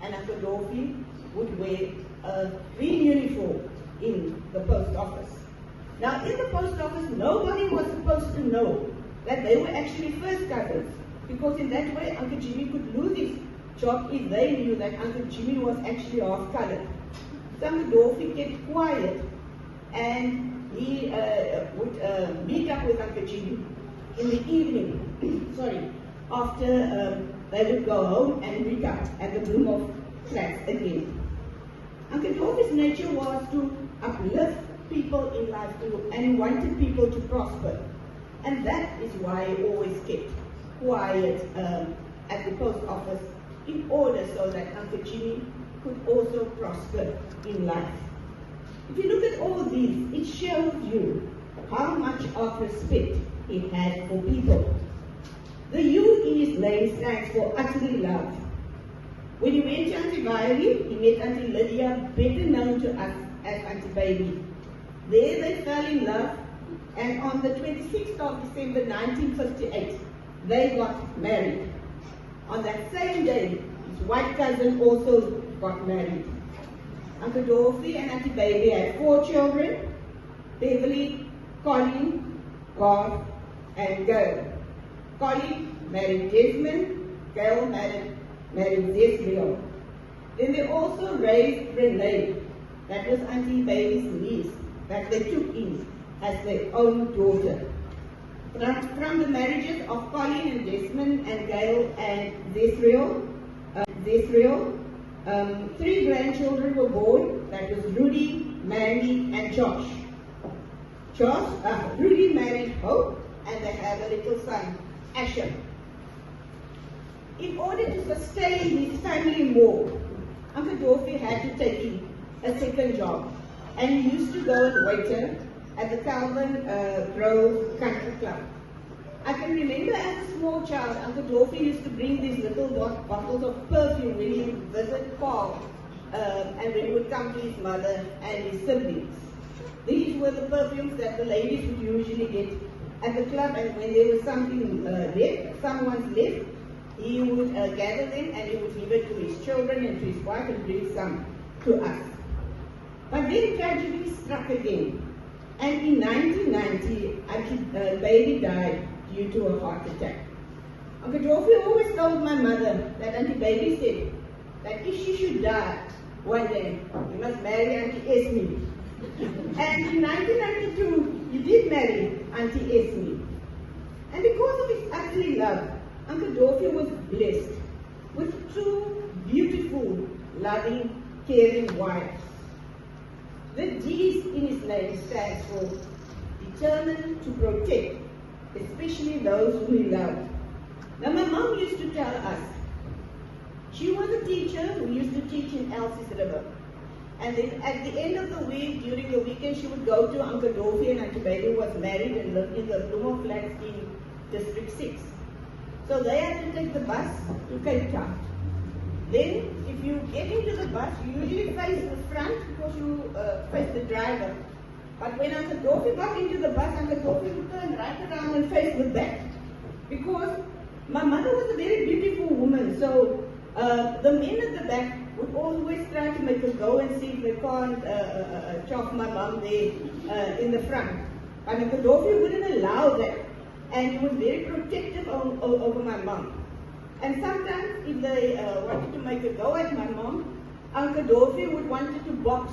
and Uncle Dorothy would wear a green uniform in the post office. Now, in the post office, nobody was supposed to know that they were actually first cousins, because in that way, Uncle Jimmy could lose his job if they knew that Uncle Jimmy was actually half colored. So Uncle Dorothy kept quiet, and he would meet up with Uncle Jimmy in the evening, after they would go home and meet up at the Bloemhof Flats again. Uncle Dorothy's nature was to uplift people in life too, and he wanted people to prosper. And that is why he always kept quiet at the post office in order so that Uncle Jimmy could also prosper in life. If you look at all these, it shows you how much of respect he had for people. The U in his name stands for utterly loved. When he went to Auntie Violet, he met Auntie Lydia, better known to us as Auntie Baby. There they fell in love, and on the 26th of December 1958, they got married. On that same day, his white cousin also got married. Uncle Dorothy and Auntie Baby had 4 children: Beverly, Colleen, Garth, and Gail. Colleen married Desmond, Gail married Zesriel. Then they also raised Renee, that was Auntie Baby's niece, that they took in as their own daughter. From the marriages of Colleen and Desmond and Gail and Zesriel, 3 grandchildren were born. That was Rudy, Mandy, and Josh. Rudy married Hope, and they have a little son, Asher. In order to sustain his family more, Uncle Dorothy had to take him a second job, and he used to go and waiter at the Calvin Grove Country Club. I can remember as a small child, Uncle Dorothy used to bring these little bottles of perfume when he would visit Paul, and when he would come to his mother and his siblings. These were the perfumes that the ladies would usually get at the club, and when there was something someone's left, he would gather them and he would give it to his children and to his wife and bring some to us. But then tragedy struck again, and in 1990, Auntie Baby died due to a heart attack. Uncle Dorothy always told my mother that Auntie Baby said that if she should die one day, you must marry Auntie Esme. And in 1992, he did marry Auntie Esme. And because of his utterly love, Uncle Dorothy was blessed with 2 beautiful, loving, caring wives. The D's in his name stands for determined to protect, especially those who he loved. Now my mom used to tell us, she was a teacher who used to teach in Elsie's River. And then at the end of the week, during the weekend, she would go to Uncle Dorothy, and Auntie Baby was married and lived in the Bloemhof flats in District 6. So they had to take the bus to Cape Town. Then, if you get into the bus, you usually face the front because you face the driver. But when Uncle Dorothy got into the bus, Uncle Dorothy would turn right around and face the back. Because my mother was a very beautiful woman, so the men at the back would always try to make us go and see if they can't chop my mom there in the front. But Uncle Dorothy wouldn't allow that, and he was very protective over my mom. And sometimes if they wanted to make a go at my mom, Uncle Dorothy would want to box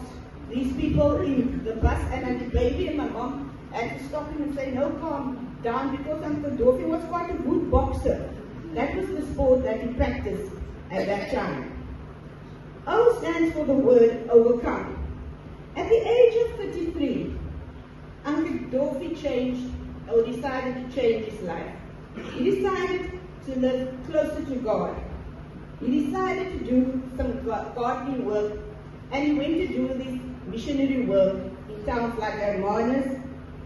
these people in the bus, and Auntie Baby and my mom had to stop him and say, no, calm down, because Uncle Dorothy was quite a good boxer. That was the sport that he practiced at that time. O stands for the word overcome. At the age of 33, Uncle Dorothy decided to change his life. He decided to live closer to God. He decided to do some godly work, and he went to do this missionary work in towns like Hermanus,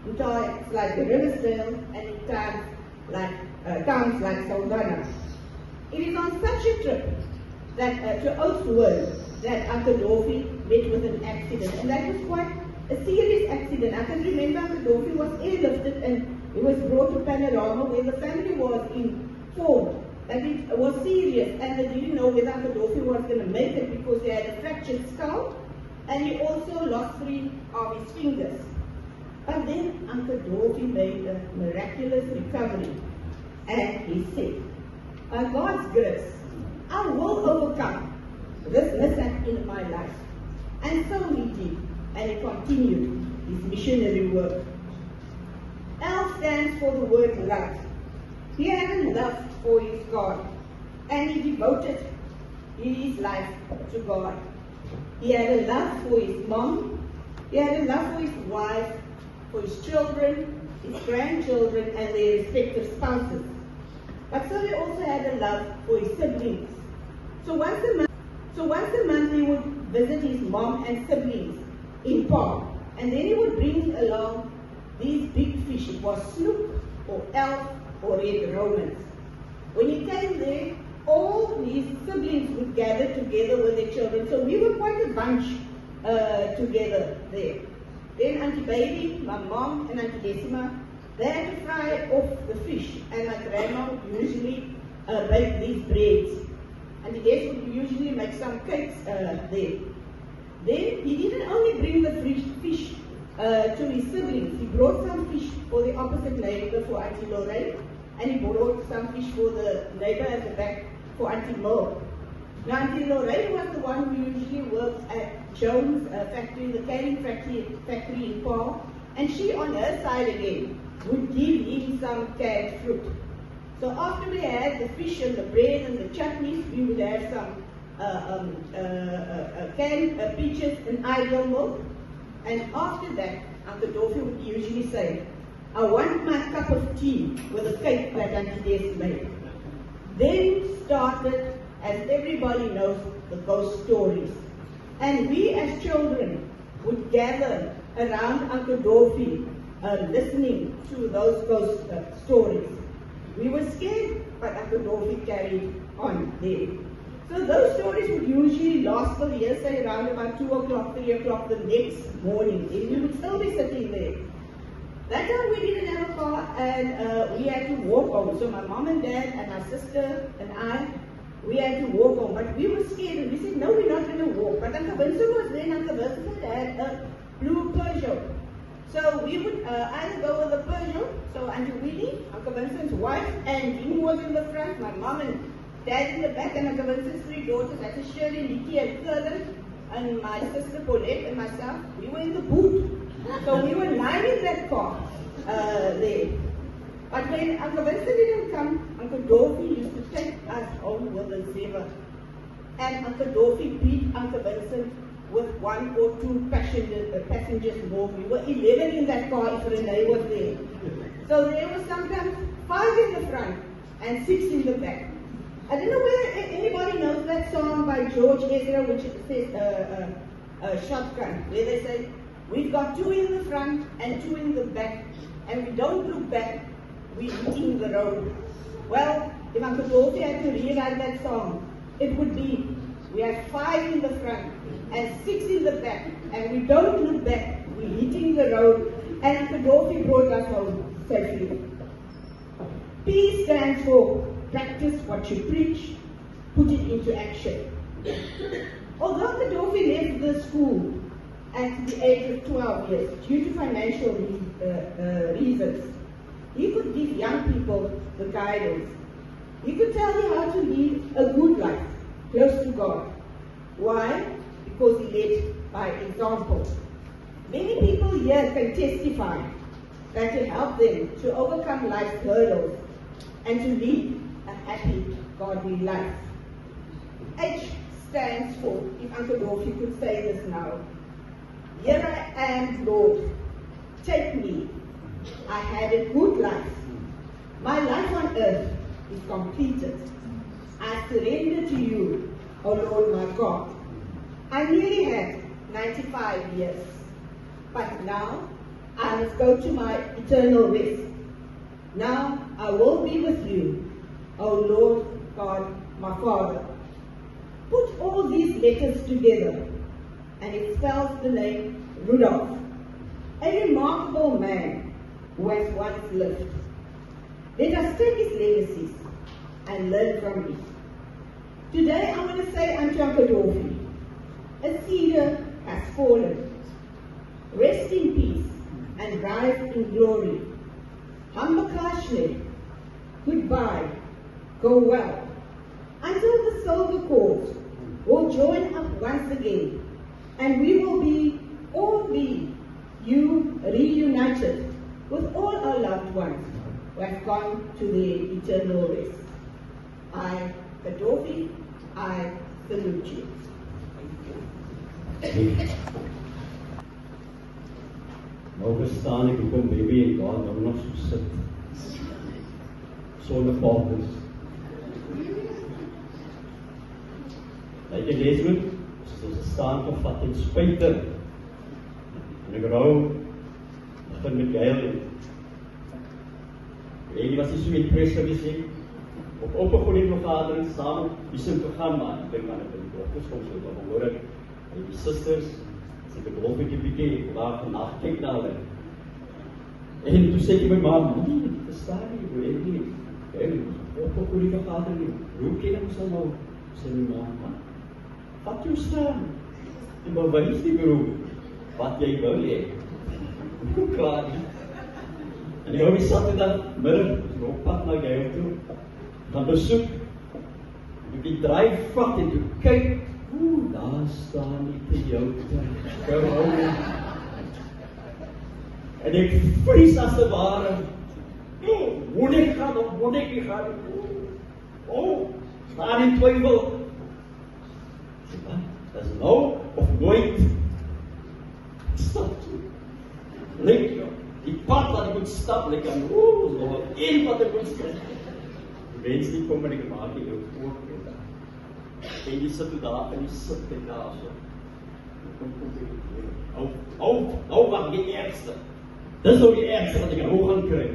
in towns like Riversdale, and in towns like Saldanha. It is on such a trip that to Oudtshoorn that Uncle Dorothy met with an accident, and that was quite a serious accident. I can remember Uncle Dorothy was airlifted and he was brought to Panorama, where the family was informed that it was serious, and they didn't know whether Uncle Dorothy was going to make it because he had a fractured skull, and he also lost 3 of his fingers. But then Uncle Dorothy made a miraculous recovery, and he said, by God's grace, I will overcome this mishap in my life. And so he did, and he continued his missionary work. L stands for the word love. He had a love for his God, and he devoted his life to God. He had a love for his mom, he had a love for his wife, for his children, his grandchildren, and their respective spouses. But Sully also had a love for his siblings. So once a month he would visit his mom and siblings in park, and then he would bring along these big fish. It was snook or elk or red romans. When he came there, all his siblings would gather together with their children. So we were quite a bunch together there. Then Auntie Baby, my mom and Auntie Decima, they had to fry off the fish, and my grandma would usually bake these breads. Auntie Des would usually make some cakes there. Then he didn't only bring the fish to his siblings, he brought some fish for the opposite neighbor, for Auntie Lorraine, and he brought some fish for the neighbor at the back, for Auntie Mo. Now Auntie Lorraine was the one who usually worked at Jones' factory, the canning factory in Paarl, and she on her side again would give him some canned fruit. So after we had the fish and the bread and the chutneys, we would have some canned peaches and idle milk. And after that, Uncle Dorothy would usually say, I want my cup of tea with a cake that Auntie Des made. Then started, as everybody knows, the ghost stories. And we as children would gather around Uncle Dorothy listening to those ghost stories. We were scared, but Uncle Dorothy carried on there. So those stories would usually last for the year, say around about 2 o'clock, 3 o'clock the next morning. And we would still be sitting there. That time we didn't have a car, and we had to walk home. So my mom and dad and my sister and I, we had to walk home. But we were scared, and we said, no, we're not going to walk. But Uncle Vincent was there, and Uncle Vincent had a blue Peugeot. So we would either go with the Peugeot, so Auntie Winnie, Uncle Vincent's wife, and Vinnie was in the front, my mom and dad in the back, and Uncle Vincent's 3 daughters, that's Shirley, Nikki, and Curlin, and my sister Paulette and myself, we were in the boot. So we were lining that car there. But when Uncle Vincent didn't come, Uncle Dorothy used to take us home with a zebra. And Uncle Dorothy beat Uncle Vincent with 1 or 2 passengers more. We were 11 in that car if Renee was there. So there was sometimes 5 in the front and 6 in the back. I don't know whether anybody knows that song by George Ezra, which says Shotgun, where they say, we've got 2 in the front and 2 in the back, and we don't look back, we're hitting the road. Well, if Uncle Dorothy had to rewrite that song, it would be, we have 5 in the front and 6 in the back, and we don't look back, we're hitting the road, and Uncle Dorothy brought us home safely. P stands for practice what you preach, put it into action. Although Uncle Dorothy left the school at the age of 12 years due to financial reasons, he could give young people the guidance. He could tell you how to lead a good life, close to God. Why? Because he led by example. Many people here can testify that to help them to overcome life's hurdles and to lead a happy, godly life. H stands for, if Uncle Dorothy could say this now, here I am, Lord, take me. I had a good life. My life on earth is completed. I surrender to you, O Lord my God. I nearly had 95 years, but now I must go to my eternal rest. Now I will be with you, O Lord God, my Father. Put all these letters together, and it spells the name Rudolph, a remarkable man who has once lived. Let us take his legacies and learn from it. Today I want to say unto Uncle Dorothy, a cedar has fallen. Rest in peace and rise in glory. Hambakashne, goodbye, go well. Until the silver cords will join up once again, and we will all be reunited with all our loved ones who have gone to their eternal rest. I, Dorothy, I salute you. Nou bestaan ek op 'n baby en God hom nog so sit. Sonder papies. Like jy lees moet, soos 'n staan gevat en spuiter. En ek rou, begin met Gail. Jy was nie so impressed gewees nie. Op 'n goeie vergadering saam, die sin gegaan, maar ek dink aan 'n dokters kom so dan hoor ek, en die susters, sy het 'n golfetjie bietjie, waar vandag kyk na hulle. En toe sê ek my ma, "Nee, dit verstaan nie, hoe ek nie." Op 'n goeie vergadering, hoe ken ek ons nou? Sê my ma, "Wat jy staan? En bewys die beroep, wat jy wil hê." Hoe klaar nie. En die ouwe Saterdag middag, op pad na Gail toe, gaan besoek, toe die draai vat en toe kyk, daar staan die Toyota. En ek vries as te ware, moet ek gaan of moet ek nie gaan? Staan in twyfel. Dat is nou of nooit. Stap toe. Lyk, die pad wat ek moet stap, lyk aan, nog een wat ek moet skryf. Die mens nie kom en ek maak die ou oog met daar. En die sit toe daar, en die sit met daar so. Hou, wat die ergste. Dis nou die ergste wat ek in oog gaan kry.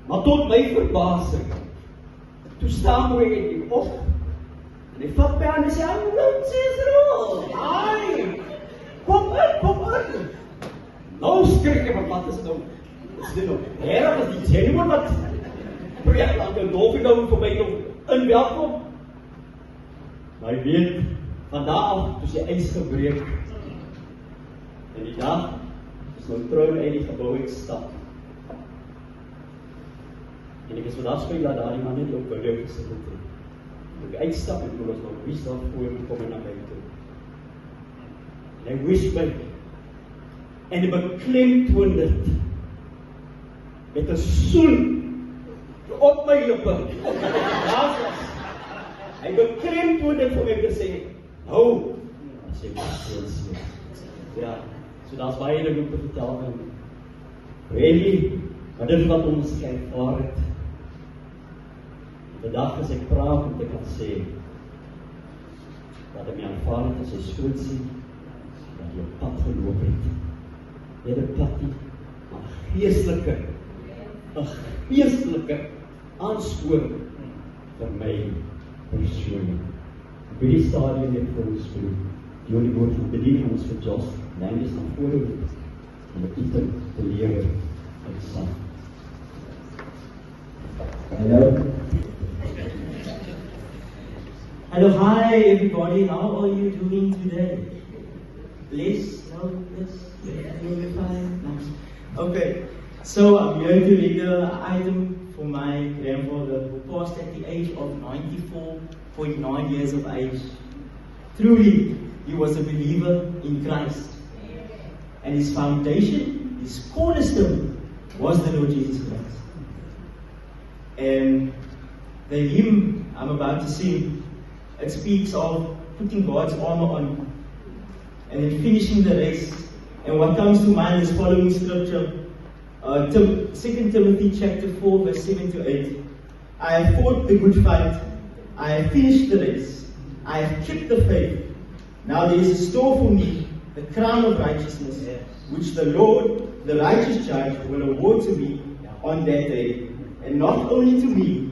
Maar tot my verbasing, toe staan hoe ek op, en hy vat my aan en sê, "Hallo, Cesar, ai, kom in. Nou skrik ek, wat is nou? Is dit nou erg as die genuine wat project aan die dolfie nou vir my nog in welkom? Maar jy weet, van daar af is die ijs gebreek. En die dag is nou troon uit die gebouw uitstap. En ek is vandaag speel dat daar die man net op bouw gesit het. Ek uitstap en toen was nog wies daar voor me kom na my toe. En hy wies my en hy beklemtoon dit met 'n soen op my lippe. Hy beklemtoon dit vir my te sê, nou, as jy sê. Ja, so daar's baie dinge om te vertel van Really, maar dit is wat ons ervaar het. Die dag as ek praat om te kan sê dat ek my aanvaar het as sy skoonsie, dat jy op pad geloop het. Jy het 'n pad nie, maar geestelike aansporing vir my persoonlik. Op hierdie stadium het vir ons vir die Holy Woord van bediening ons vir Jos, neem is na vore om het iets te leer uit sang. Hello, hi everybody. How are you doing today? Blessed? No, yes, you're fine. Nice. Okay, so I'm here to read the item for my grandfather who passed at the age of 94.9 years of age. Truly, he was a believer in Christ, and his foundation, his cornerstone, was the Lord Jesus Christ. And the hymn I'm about to sing, it speaks of putting God's armor on and then finishing the race. And what comes to mind is following scripture, 2 Timothy chapter 4, verse 7 to 8. I have fought the good fight, I have finished the race, I have kept the faith. Now there is in store for me the crown of righteousness, which the Lord, the righteous judge, will award to me on that day. And not only to me,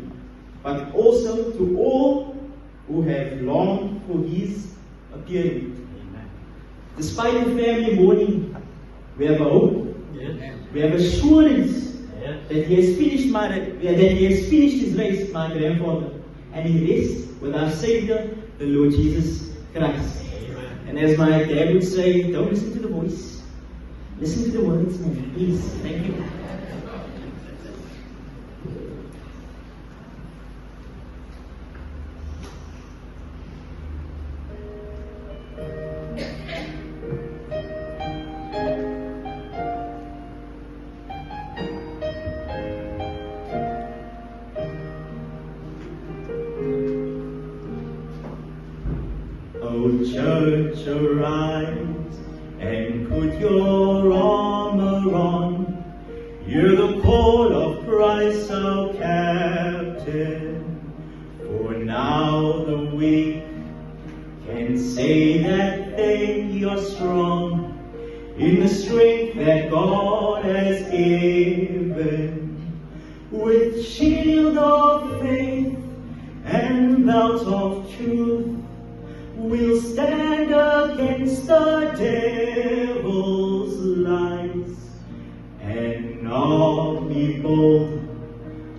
but also to all who have longed for his appearing. Despite the family mourning, we have a hope. We have assurance that he has finished his race, my grandfather, and he rests with our Savior, the Lord Jesus Christ. And as my dad would say, don't listen to the voice, listen to the words, man. Please, thank you. Church, arise and put your armor on. Hear the call of Christ our captain. For now the weak can say that they are strong in the strength that God has given. With shield of faith and belt of truth, we'll stand against the devil's lies, and army bold,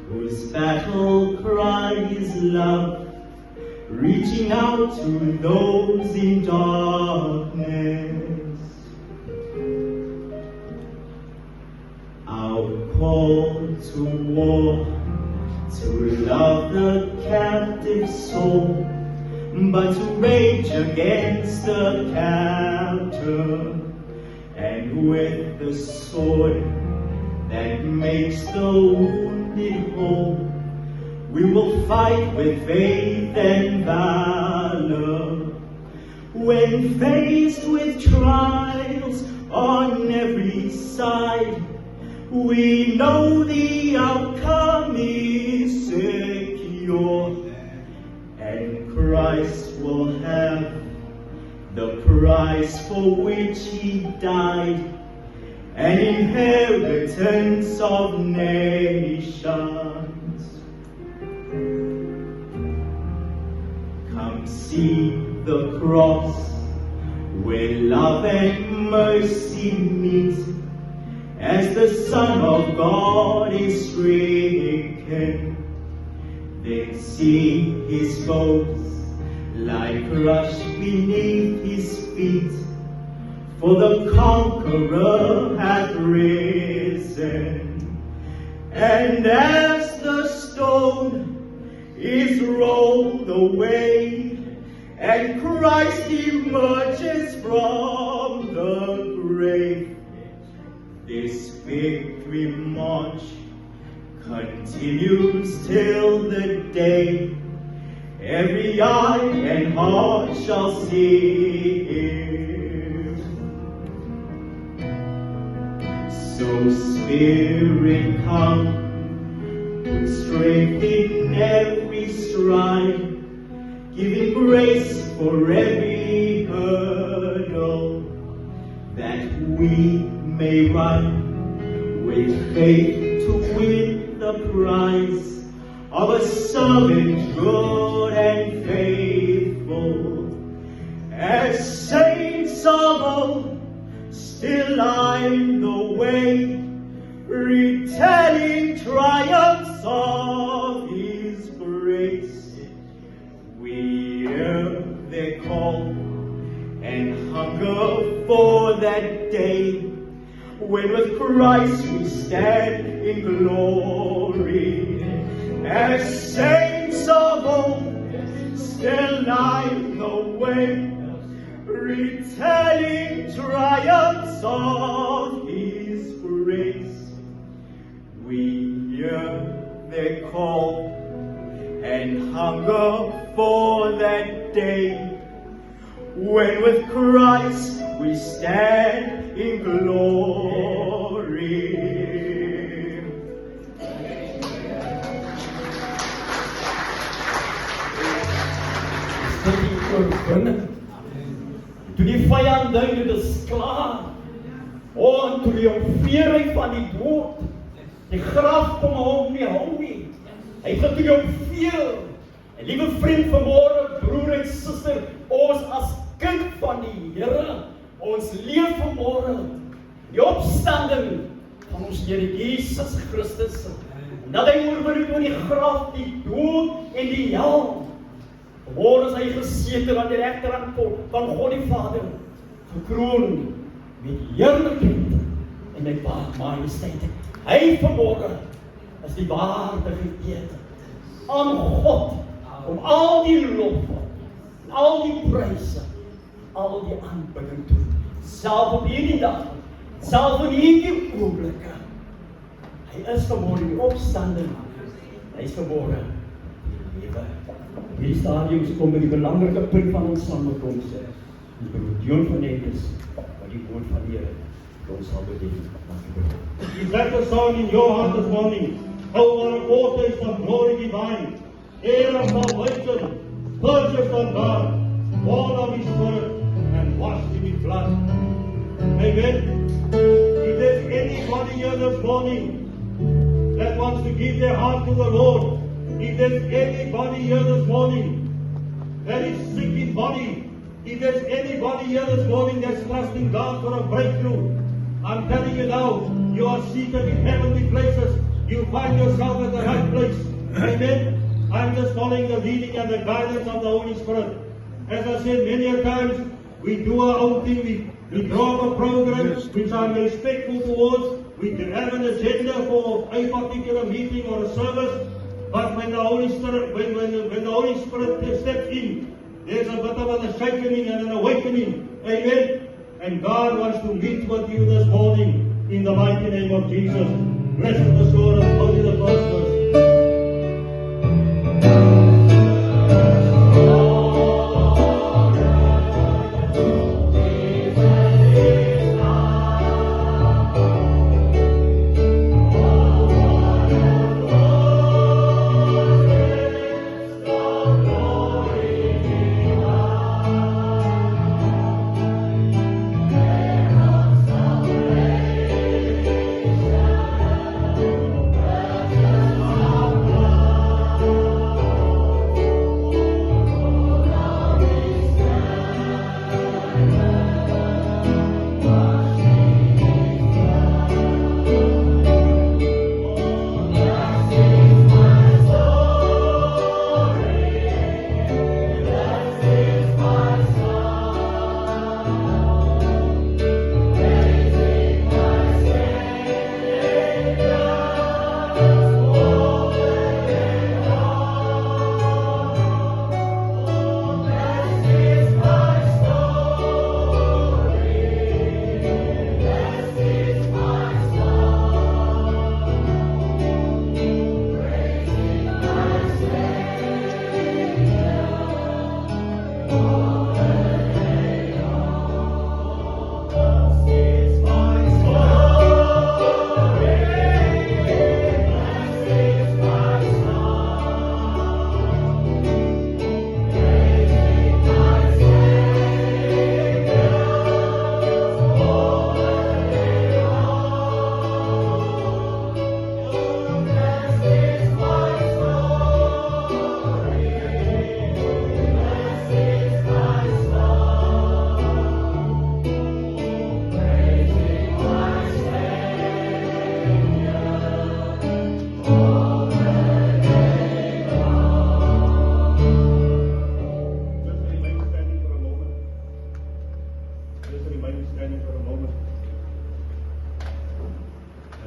whose battle cry is love, reaching out to those in darkness. Our call to war, to love the captive soul, but to rage against the captor, and with the sword that makes the wounded whole, we will fight with faith and valor. When faced with trials on every side, we know the outcome is secure, and Christ will have the price for which he died, an inheritance of nations. Come see the cross, where love and mercy meet, as the Son of God is stricken. Then see his foes lie crushed beneath his feet, for the conqueror hath risen. And as the stone is rolled away, and Christ emerges from the grave, this victory march continues till the day every eye and heart shall see him. So Spirit, come, put strength in every stride, giving grace for every hurdle, that we may run with faith to win the prize of a servant good and faithful. As saints of old still line the way, retelling triumphs of his grace, we hear their call and hunger for that day when with Christ we stand in glory. As saints of old still line the way, retelling triumphs of his grace, we hear their call and hunger for that day when with Christ we stand in glory. Toe die vyand dink dit is klaar, toe die omvering van die dood, die graf kom hom nie hou nie, hy het toe die omveel, en liewe vriend vanmôre, broer en suster, ons as kind van die Here, ons leef vanmôre, die opstanding van ons Here Jesus Christus, en dat hy oorwin oor die graf, die dood en die hel. Vanmôre is hy gesete aan die regterhand van God die Vader, gekroon met heerlikheid en met majesteit. Hy vanmôre is die waardige Eer aan God om al die lof, al die pryse, al die aanbidding toe. Self op hierdie dag, self in hierdie oomblikke. Hy is vanmôre die opstanding. Hy is vanmôre die lewe. Hierdie stadium kom by die belangrike punt van ons samekoms. Die broer Dion van Netes, wat die woord van die Here vir ons sal bedien. Is that the sound in your heart this morning? Oh, what a foretaste of glory divine! heir of salvation, purchased on God, born of His Spirit, and washed in His blood. Amen. If there's anybody here this morning that wants to give their heart to the Lord, if there's anybody here this morning that is sick in body, if there's anybody here this morning that's trusting God for a breakthrough, I'm telling you now, you are seated in heavenly places. You find yourself at the right place. Amen. I'm just following the leading and the guidance of the Holy Spirit. As I said many a times, we do our own thing. We draw up a program which I'm respectful towards. We have an agenda for a particular meeting or a service. But when the Holy Spirit, when the Holy Spirit steps in, there's a bit of an shaking and an awakening. Amen. And God wants to meet with you this morning in the mighty name of Jesus. Blessed assurance, only the first verse.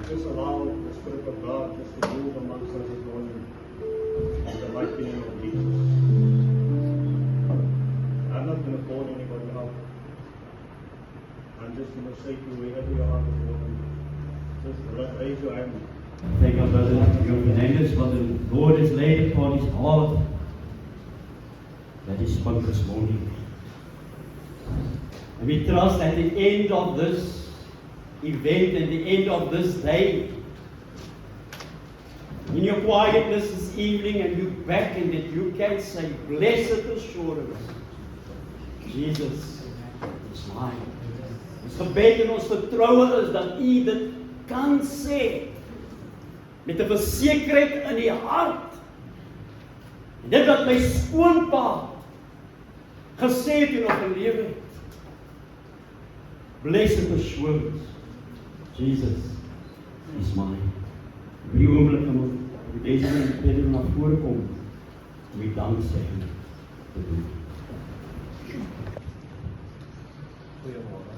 Just allow the Spirit of God just to move amongst us this morning in the mighty name of Jesus. I'm not going to call anybody out. I'm just going to say to you, wherever you are this morning, just raise your hand. Thank our brother Johannes for the Lord has laid upon his heart that he spoke this morning. And we trust at the end of this event, at the end of this day, in your quietness this evening, and you back and that you can say, blessed assurance, Jesus is mine. Ons gebed en ons vertroue is dat U dit kan sê met 'n versekerheid in die hart. En dit wat my skoonpa gesê het en nog gelewe het. Blessed assurance, Jesus is mine. Op die oomblik kan ons deze mense na vore kom om die danksegging te doen. Goeiemôre.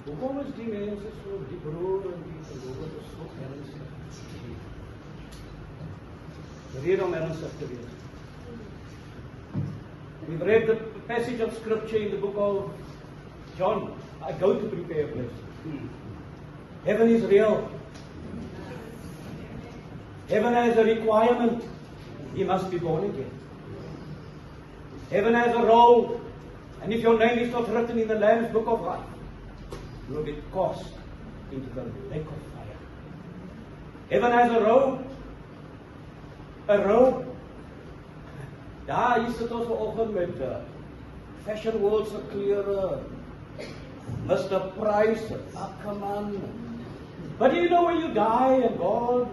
Hoekom is die mense so, die broer en die gelowiges so ernstig? De reden om ernstig te wees. We've read the passage of scripture in the book of John. I go to prepare a place. Heaven is real. Heaven has a requirement. He must be born again. Heaven has a role. And if your name is not written in the Lamb's book of life, you will be cast into the lake of fire. Heaven has a robe. A robe. Daar hier sit ons vanoggend met Fashion World se klere. Mr. Price, Ackerman. But you know when you die and God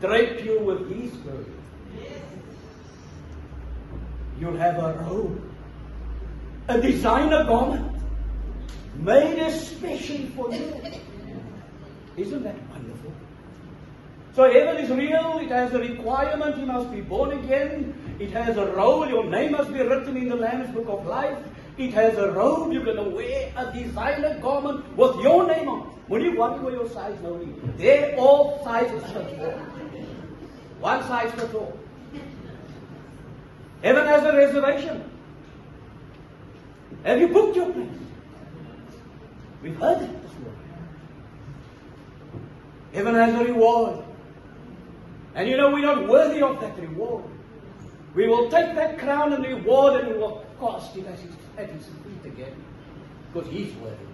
drape you with His glory, you'll have a robe, a designer garment, made especially for you. Isn't that wonderful? So heaven is real, it has a requirement, you must be born again. It has a role, your name must be written in the Lamb's Book of Life. It has a robe, you're going to wear a designer garment with your name on. When you worry for your size, no need. They're all sizes fit for. One size fits all. Heaven has a reservation. Have you booked your place? We've heard it this morning. Heaven has a reward. And you know we're not worthy of that reward. We will take that crown and reward and we will cast it at His feet again. Because He's worthy.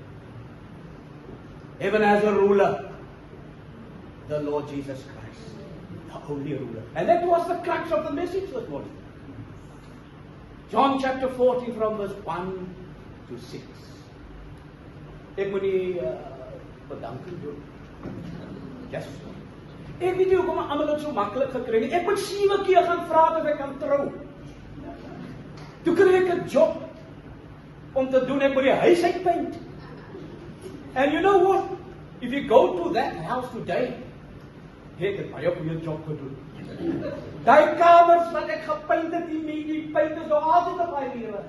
Heaven has a ruler. The Lord Jesus Christ. The only ruler. And that was the crux of the message this morning. John chapter 14 from verse 1 to 6. Ek moet die bedanking doen. Yes. Ek weet nie hoekom almal dit so maklik gekry het. Ek moet 7 keer gaan vra of ek kan trou. Toe kry ek 'n job om te doen, ek moet die huis uitpaint. And you know what? If you go to that house today, ek het baie goeie job gedoen. Daai kamers wat ek gepaint het, die paint is nog altyd op my mure.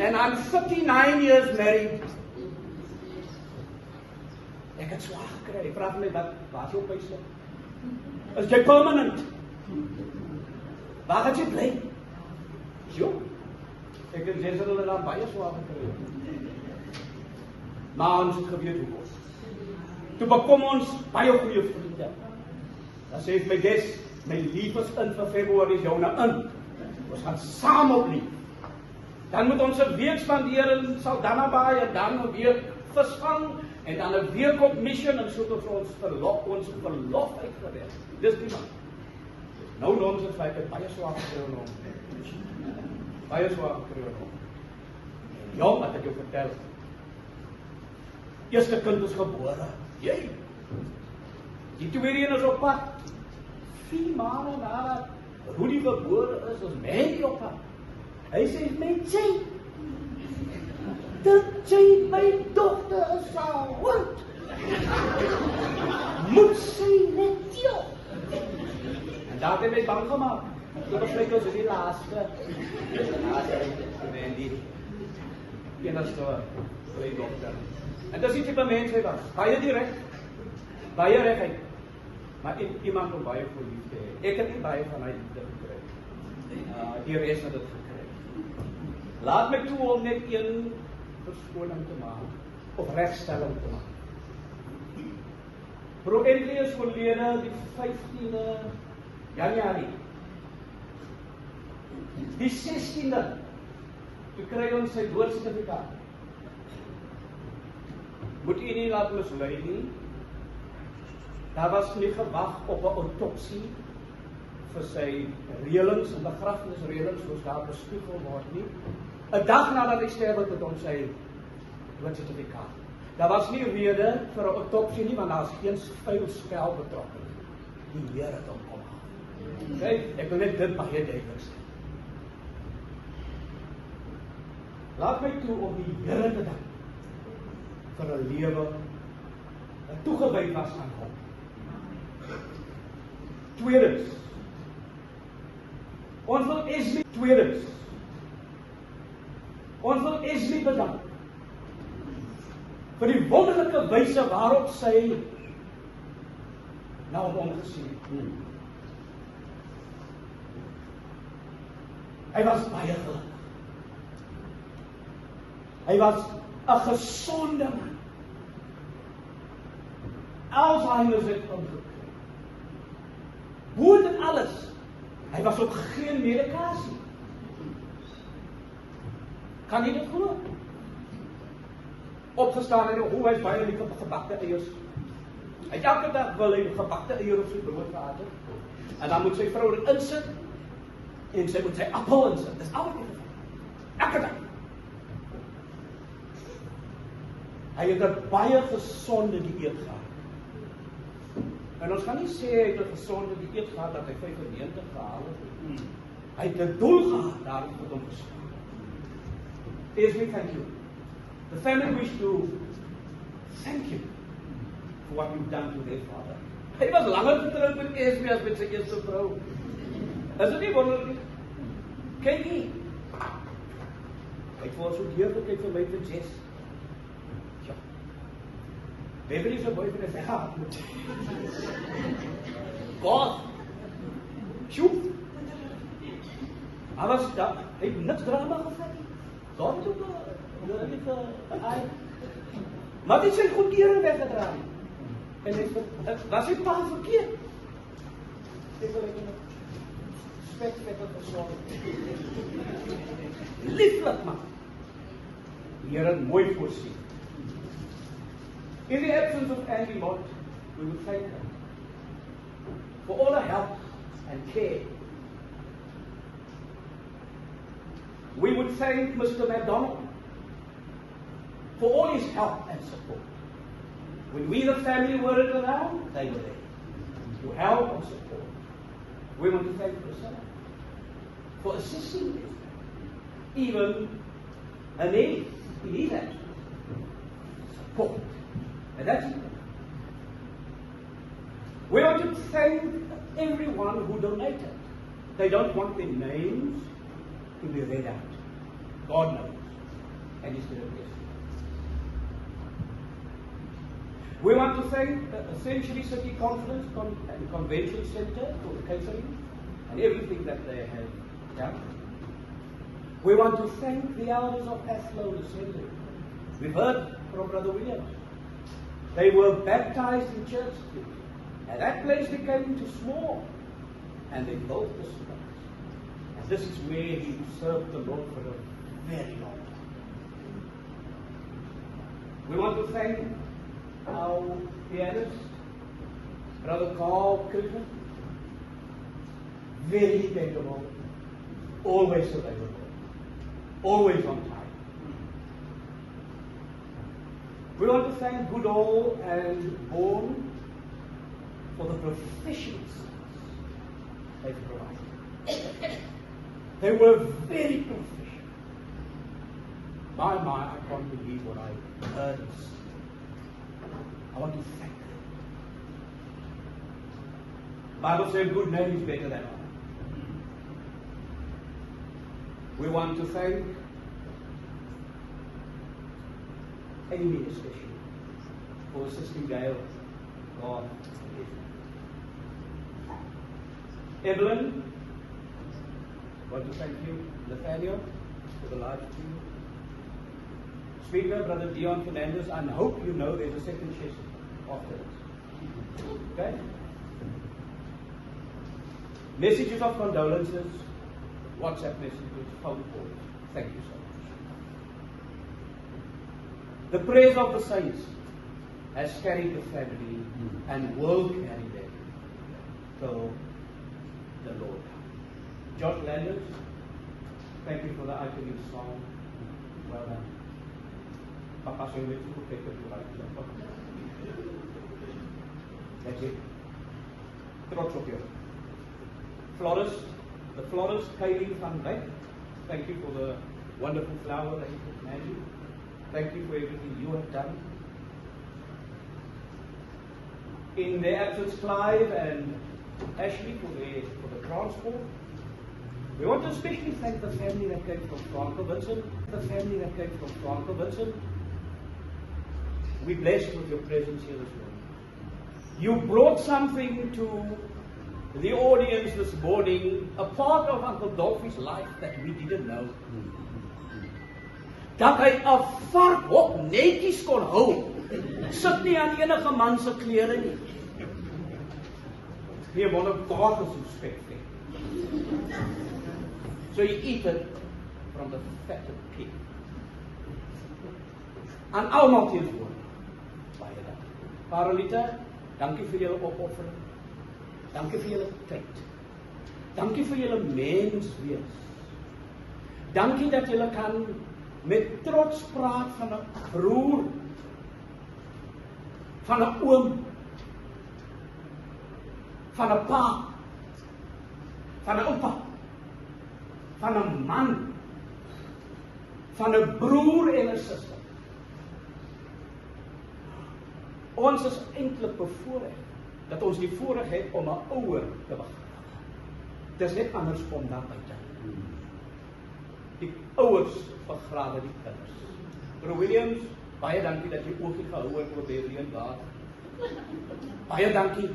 And I'm 39 years married. Ek het swaar gekry. Ek vraag my, waar is jou pysel? Is jy permanent? Waar gaan jy bly? Jo, ek het gesê dat hulle baie swaar gekry. Maar ons het geweet hoekom. Toe bekom ons baie goeie vriende. Dan sê my ges, my liefes in vir Februarie is jou nou in. Ons gaan saam op lief. Dan moet ons 'n week spandeer in Saldanha Bay en dan 'n week visvang en dan 'n week op mission en so tot ons verlof uitgewerk. Dis die man. Nou nonsens, ek het baie swaar gekry oor hom. Baie swaar gekry oor hom. Ja, wat ek jou vertel. Eerste kind is gebore. Jy. Die tweede een is op pad. 4 maande nadat Rudy gebore is Mandy op pad. Hy sê, my Jay, dat Jay, my dogter is geword. Moet sy net jou. En daar het hy my bang gemaakt. Toe besluit ons is die laaste. Mandy. Enigste my dogter. En dis die type mens hy was. Baie direct. Baie reguit. Maar iemand om baie voor liefde hê. Ek het nie baie van hy liefde gekry. Die res het dit gekry. Laat my toe om net een verskoning te maak. Of regstelling te maak. Bro Endley is verlede die 15de Januarie. Die 16de. Toe kry ons sy doodsertifikaat. Moet u nie laat mislei nie. Daar was nie gewag op 'n autopsie vir sy reëlings en begrafnisreëlings soos daar bespiegel word nie. 'n Dag nadat hy sterf het ons sy doodsertifikaat. Daar was nie rede vir 'n autopsie nie, want daar is geen vuil spel betrokke. Die Here het hom kom haal. Okay? Ek wil net dit baie duidelik sê. Laat my toe om die Here te dank vir 'n lewe wat toegewy was aan hom. Tweedens, ons wil Esme bedank vir die wonderlike wyse waarop sy na hom gesien het. Hy was baie gelukkig. Hy was 'n gesonde man. Alzheimer's het hom gekry. Hoe en alles. Hy was op geen medikasie. Kan jy dit glo? opgestaan en hoe hy is baie lief vir gebakte eiers. Hy elke dag wil hy gebakte eier op sy brood gehad het. En dan moet sy vrou dit insit en sy moet sy appel insit. Dis al wat hy gedoen. Elke dag. Hy het 'n baie gesonde dieet gehad. En ons kan nie sê hy het 'n gesonde dieet gehad dat hy 95 gehaal het. Hy het 'n doel gehad daarom het hom gestaan. Esme, thank you. The family wish to thank you for what you've done to their father. Hy was langer getroud met Esme as met sy eerste vrou. Is dit nie wonderlik nie? Kyk hier. Ek was so deurlik vir my vir Jess. Ja. Beverly se boyfriend is hard. God. Sjoe. Hy was daar. Hy het niks drama gevat. God het ook maar dit sy goedkeuring weggedra. En hy was hy pa verkeerd. Dit wil ek nie. Spek met wat persoon. Lieflik man. Die Here het mooi voorsien. In the absence of Andy Mott, we would thank her for all her help and care. We would thank Mr. MacDonald for all his help and support. When we, the family, weren't around, they were there to help and support. We want to thank Priscilla for assisting them, even a need in his absence. Support. And that's it. We want to thank everyone who donated. They don't want their names to be read out. God knows. And He's going to bless them. We want to thank Essentially City Conference and Convention Center for the catering and everything that they have done. We want to thank the elders of Athlone Assembly. We've heard from Brother Williams. They were baptized in church street. And that place became too small. And they built this place. And this is where he served the Lord for a very long time. We want to thank our pianist, Brother Carl Kirkman. Very dependable. Always available. Always on time. We want to thank Goodall and Bourne for the proficiencies they've provided. They were very proficient. My, I can't believe what I heard. I want to thank them. The Bible says good name is better than honor. We want to thank Amy especially for assisting Gail. God bless you. Evelyn, I want to thank you, Nathaniel, for the live stream. Speaker, Brother Dion Fernandez, I hope you know there's a second session after this. Okay? Messages of condolences, WhatsApp messages, phone calls. Thank you so much. The prayers of the saints has carried the family and will carry them till the Lord. Josh Landers, thank you for the opening song. Well done. Papa sing with you, take it to right. That's it. Trots op jou. Florist, the florist, Kylie van Wyk, thank you for the wonderful flower that you put magic. Thank you for everything you have done. In their absence, Clive and Ashley for the transport. We want to especially thank the family that came from Franco Vincent. The family that came from Franco Vincent. We're blessed with your presence here this morning. You brought something to the audience this morning, a part of Uncle Dolphie's life that we didn't know. Dat hy 'n vark op netjies kon hou. Sit nie aan enige man se klere nie. Nee, maar 'n God is respect. So you eat it from the fatted pig. aan almal teenwoordig. Baie dankie. Carolita, dankie vir julle opoffering. Dankie vir julle tyd. Dankie vir julle mens wees. Dankie dat julle kan met trots praat van 'n broer, van 'n oom, van 'n pa, van 'n oupa, van 'n man, van 'n broer en 'n suster. Ons is eintlik bevoorreg dat ons die voorreg het om 'n ouer te begrawe. Dit is net andersom daar buite. Die ouers begrawe die kinders. Broer Williams, baie dankie dat jy oogie gehou het oor Bethlehem daar. Baie dankie.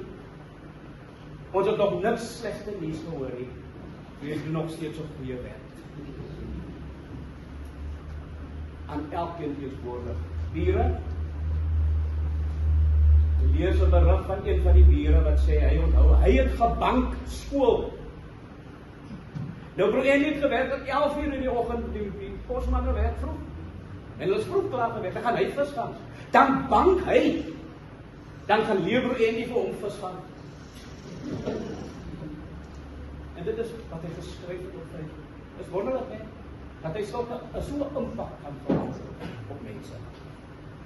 Ons het nog niks slegte nuus gehoor nie. Jy doen nog steeds 'n goeie werk. Aan elkeen teenwoordig. Bure, lees 'n berig van een van die bure wat sê hy onthou, hy het gebank skool. Nou broer Annie het gewerk tot 11:00 in die oggend, die posmanne werk vroeg. En hulle is vroeg klaar gewerk, dan gaan hy vis vang. Dan bank hy. Dan gaan leer broer Annie vir hom vis vang. En dit is wat hy geskryf het op Facebook. Dit is wonderlik, hè? Dat hy so 'n impak kan maak op mense.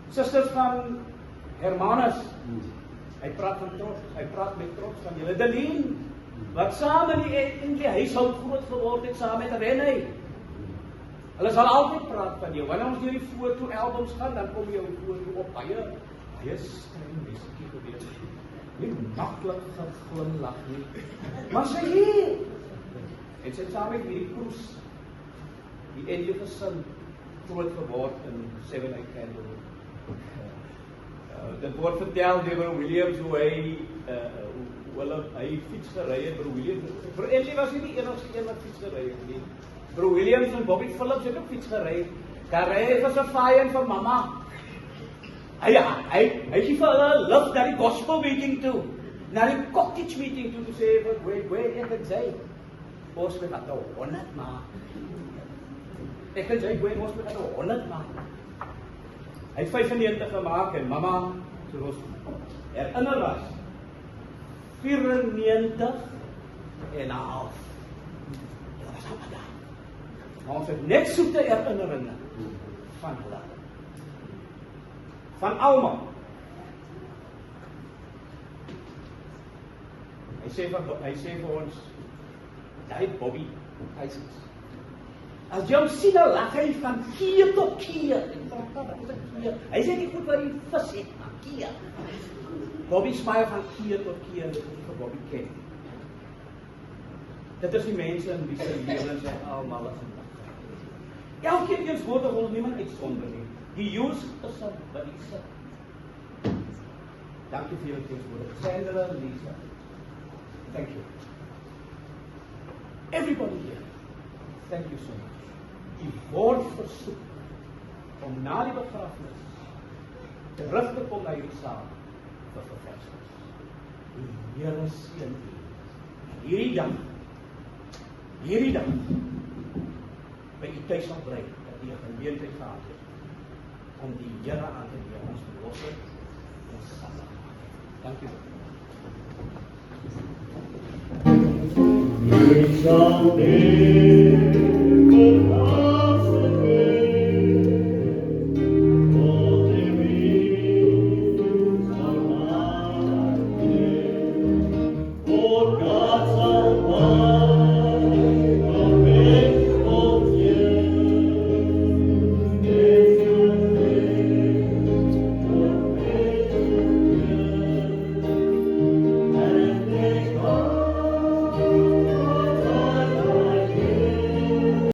Susters van Hermanus, hy praat van trots, hy praat met trots van julle. Delien, wat saam in die huishoud groot geword het, saam met Rennie. Hulle sal altyd praat van jou. Wanneer ons deur die foto-albums gaan, dan kom jou foto op baie streng meskie gewees. Nie maklik geglimlag nie. Maar sy hier. En sy het saam met hierdie Kroes, die enige gesin, groot geword in 7 Eight Candlewood. Dit word vertel deur Broer Williams hoe hy fiets gery het. Broer Williams, Broer Annie was nie die enigste een wat fiets gery het nie. Broer Williams en Bobby Phillips het ook fiets gery. Daar ry hy vir sy vaai en vir mamma. Hy gee vir hulle lift na die gospel meeting toe, na die cottage meeting toe, te sê, ek het sy, ons moet dat 100 maak. Ek het sy, ons moet dat 100 maak. Hy het 95 gemaak en mama, soos herinner was, 94 en 'n half. Dit was op dag. Maar ons het net soete herinneringe van hulle. Van almal. Hy sê vir ons, daai Bobby, hy sê, as jy hom sien, dan lag hy van keer tot keer. Hy sê nie goed wat die vis het, maar keer. Bobby smile van keer tot keer, dit is vir Bobby ken. Dit is die mense in wie sy lewens en almal is. Elkeen eenswoordig wil niemand uitsonder nie. Die use is wat die sit. Dankie vir julle teenswoordig. Sandra en Lisa. Thank you. Everybody here. Thank you so much. Die word versoek om na die begrafnis terug te kom na hierdie saal vir verversings. Die Here seën u. Hierdie dag, by u tuis sal bly, dat u 'n geleentheid gehad het om die Here aan te leer, ons verlosser en salig. Dankie wel. It shall be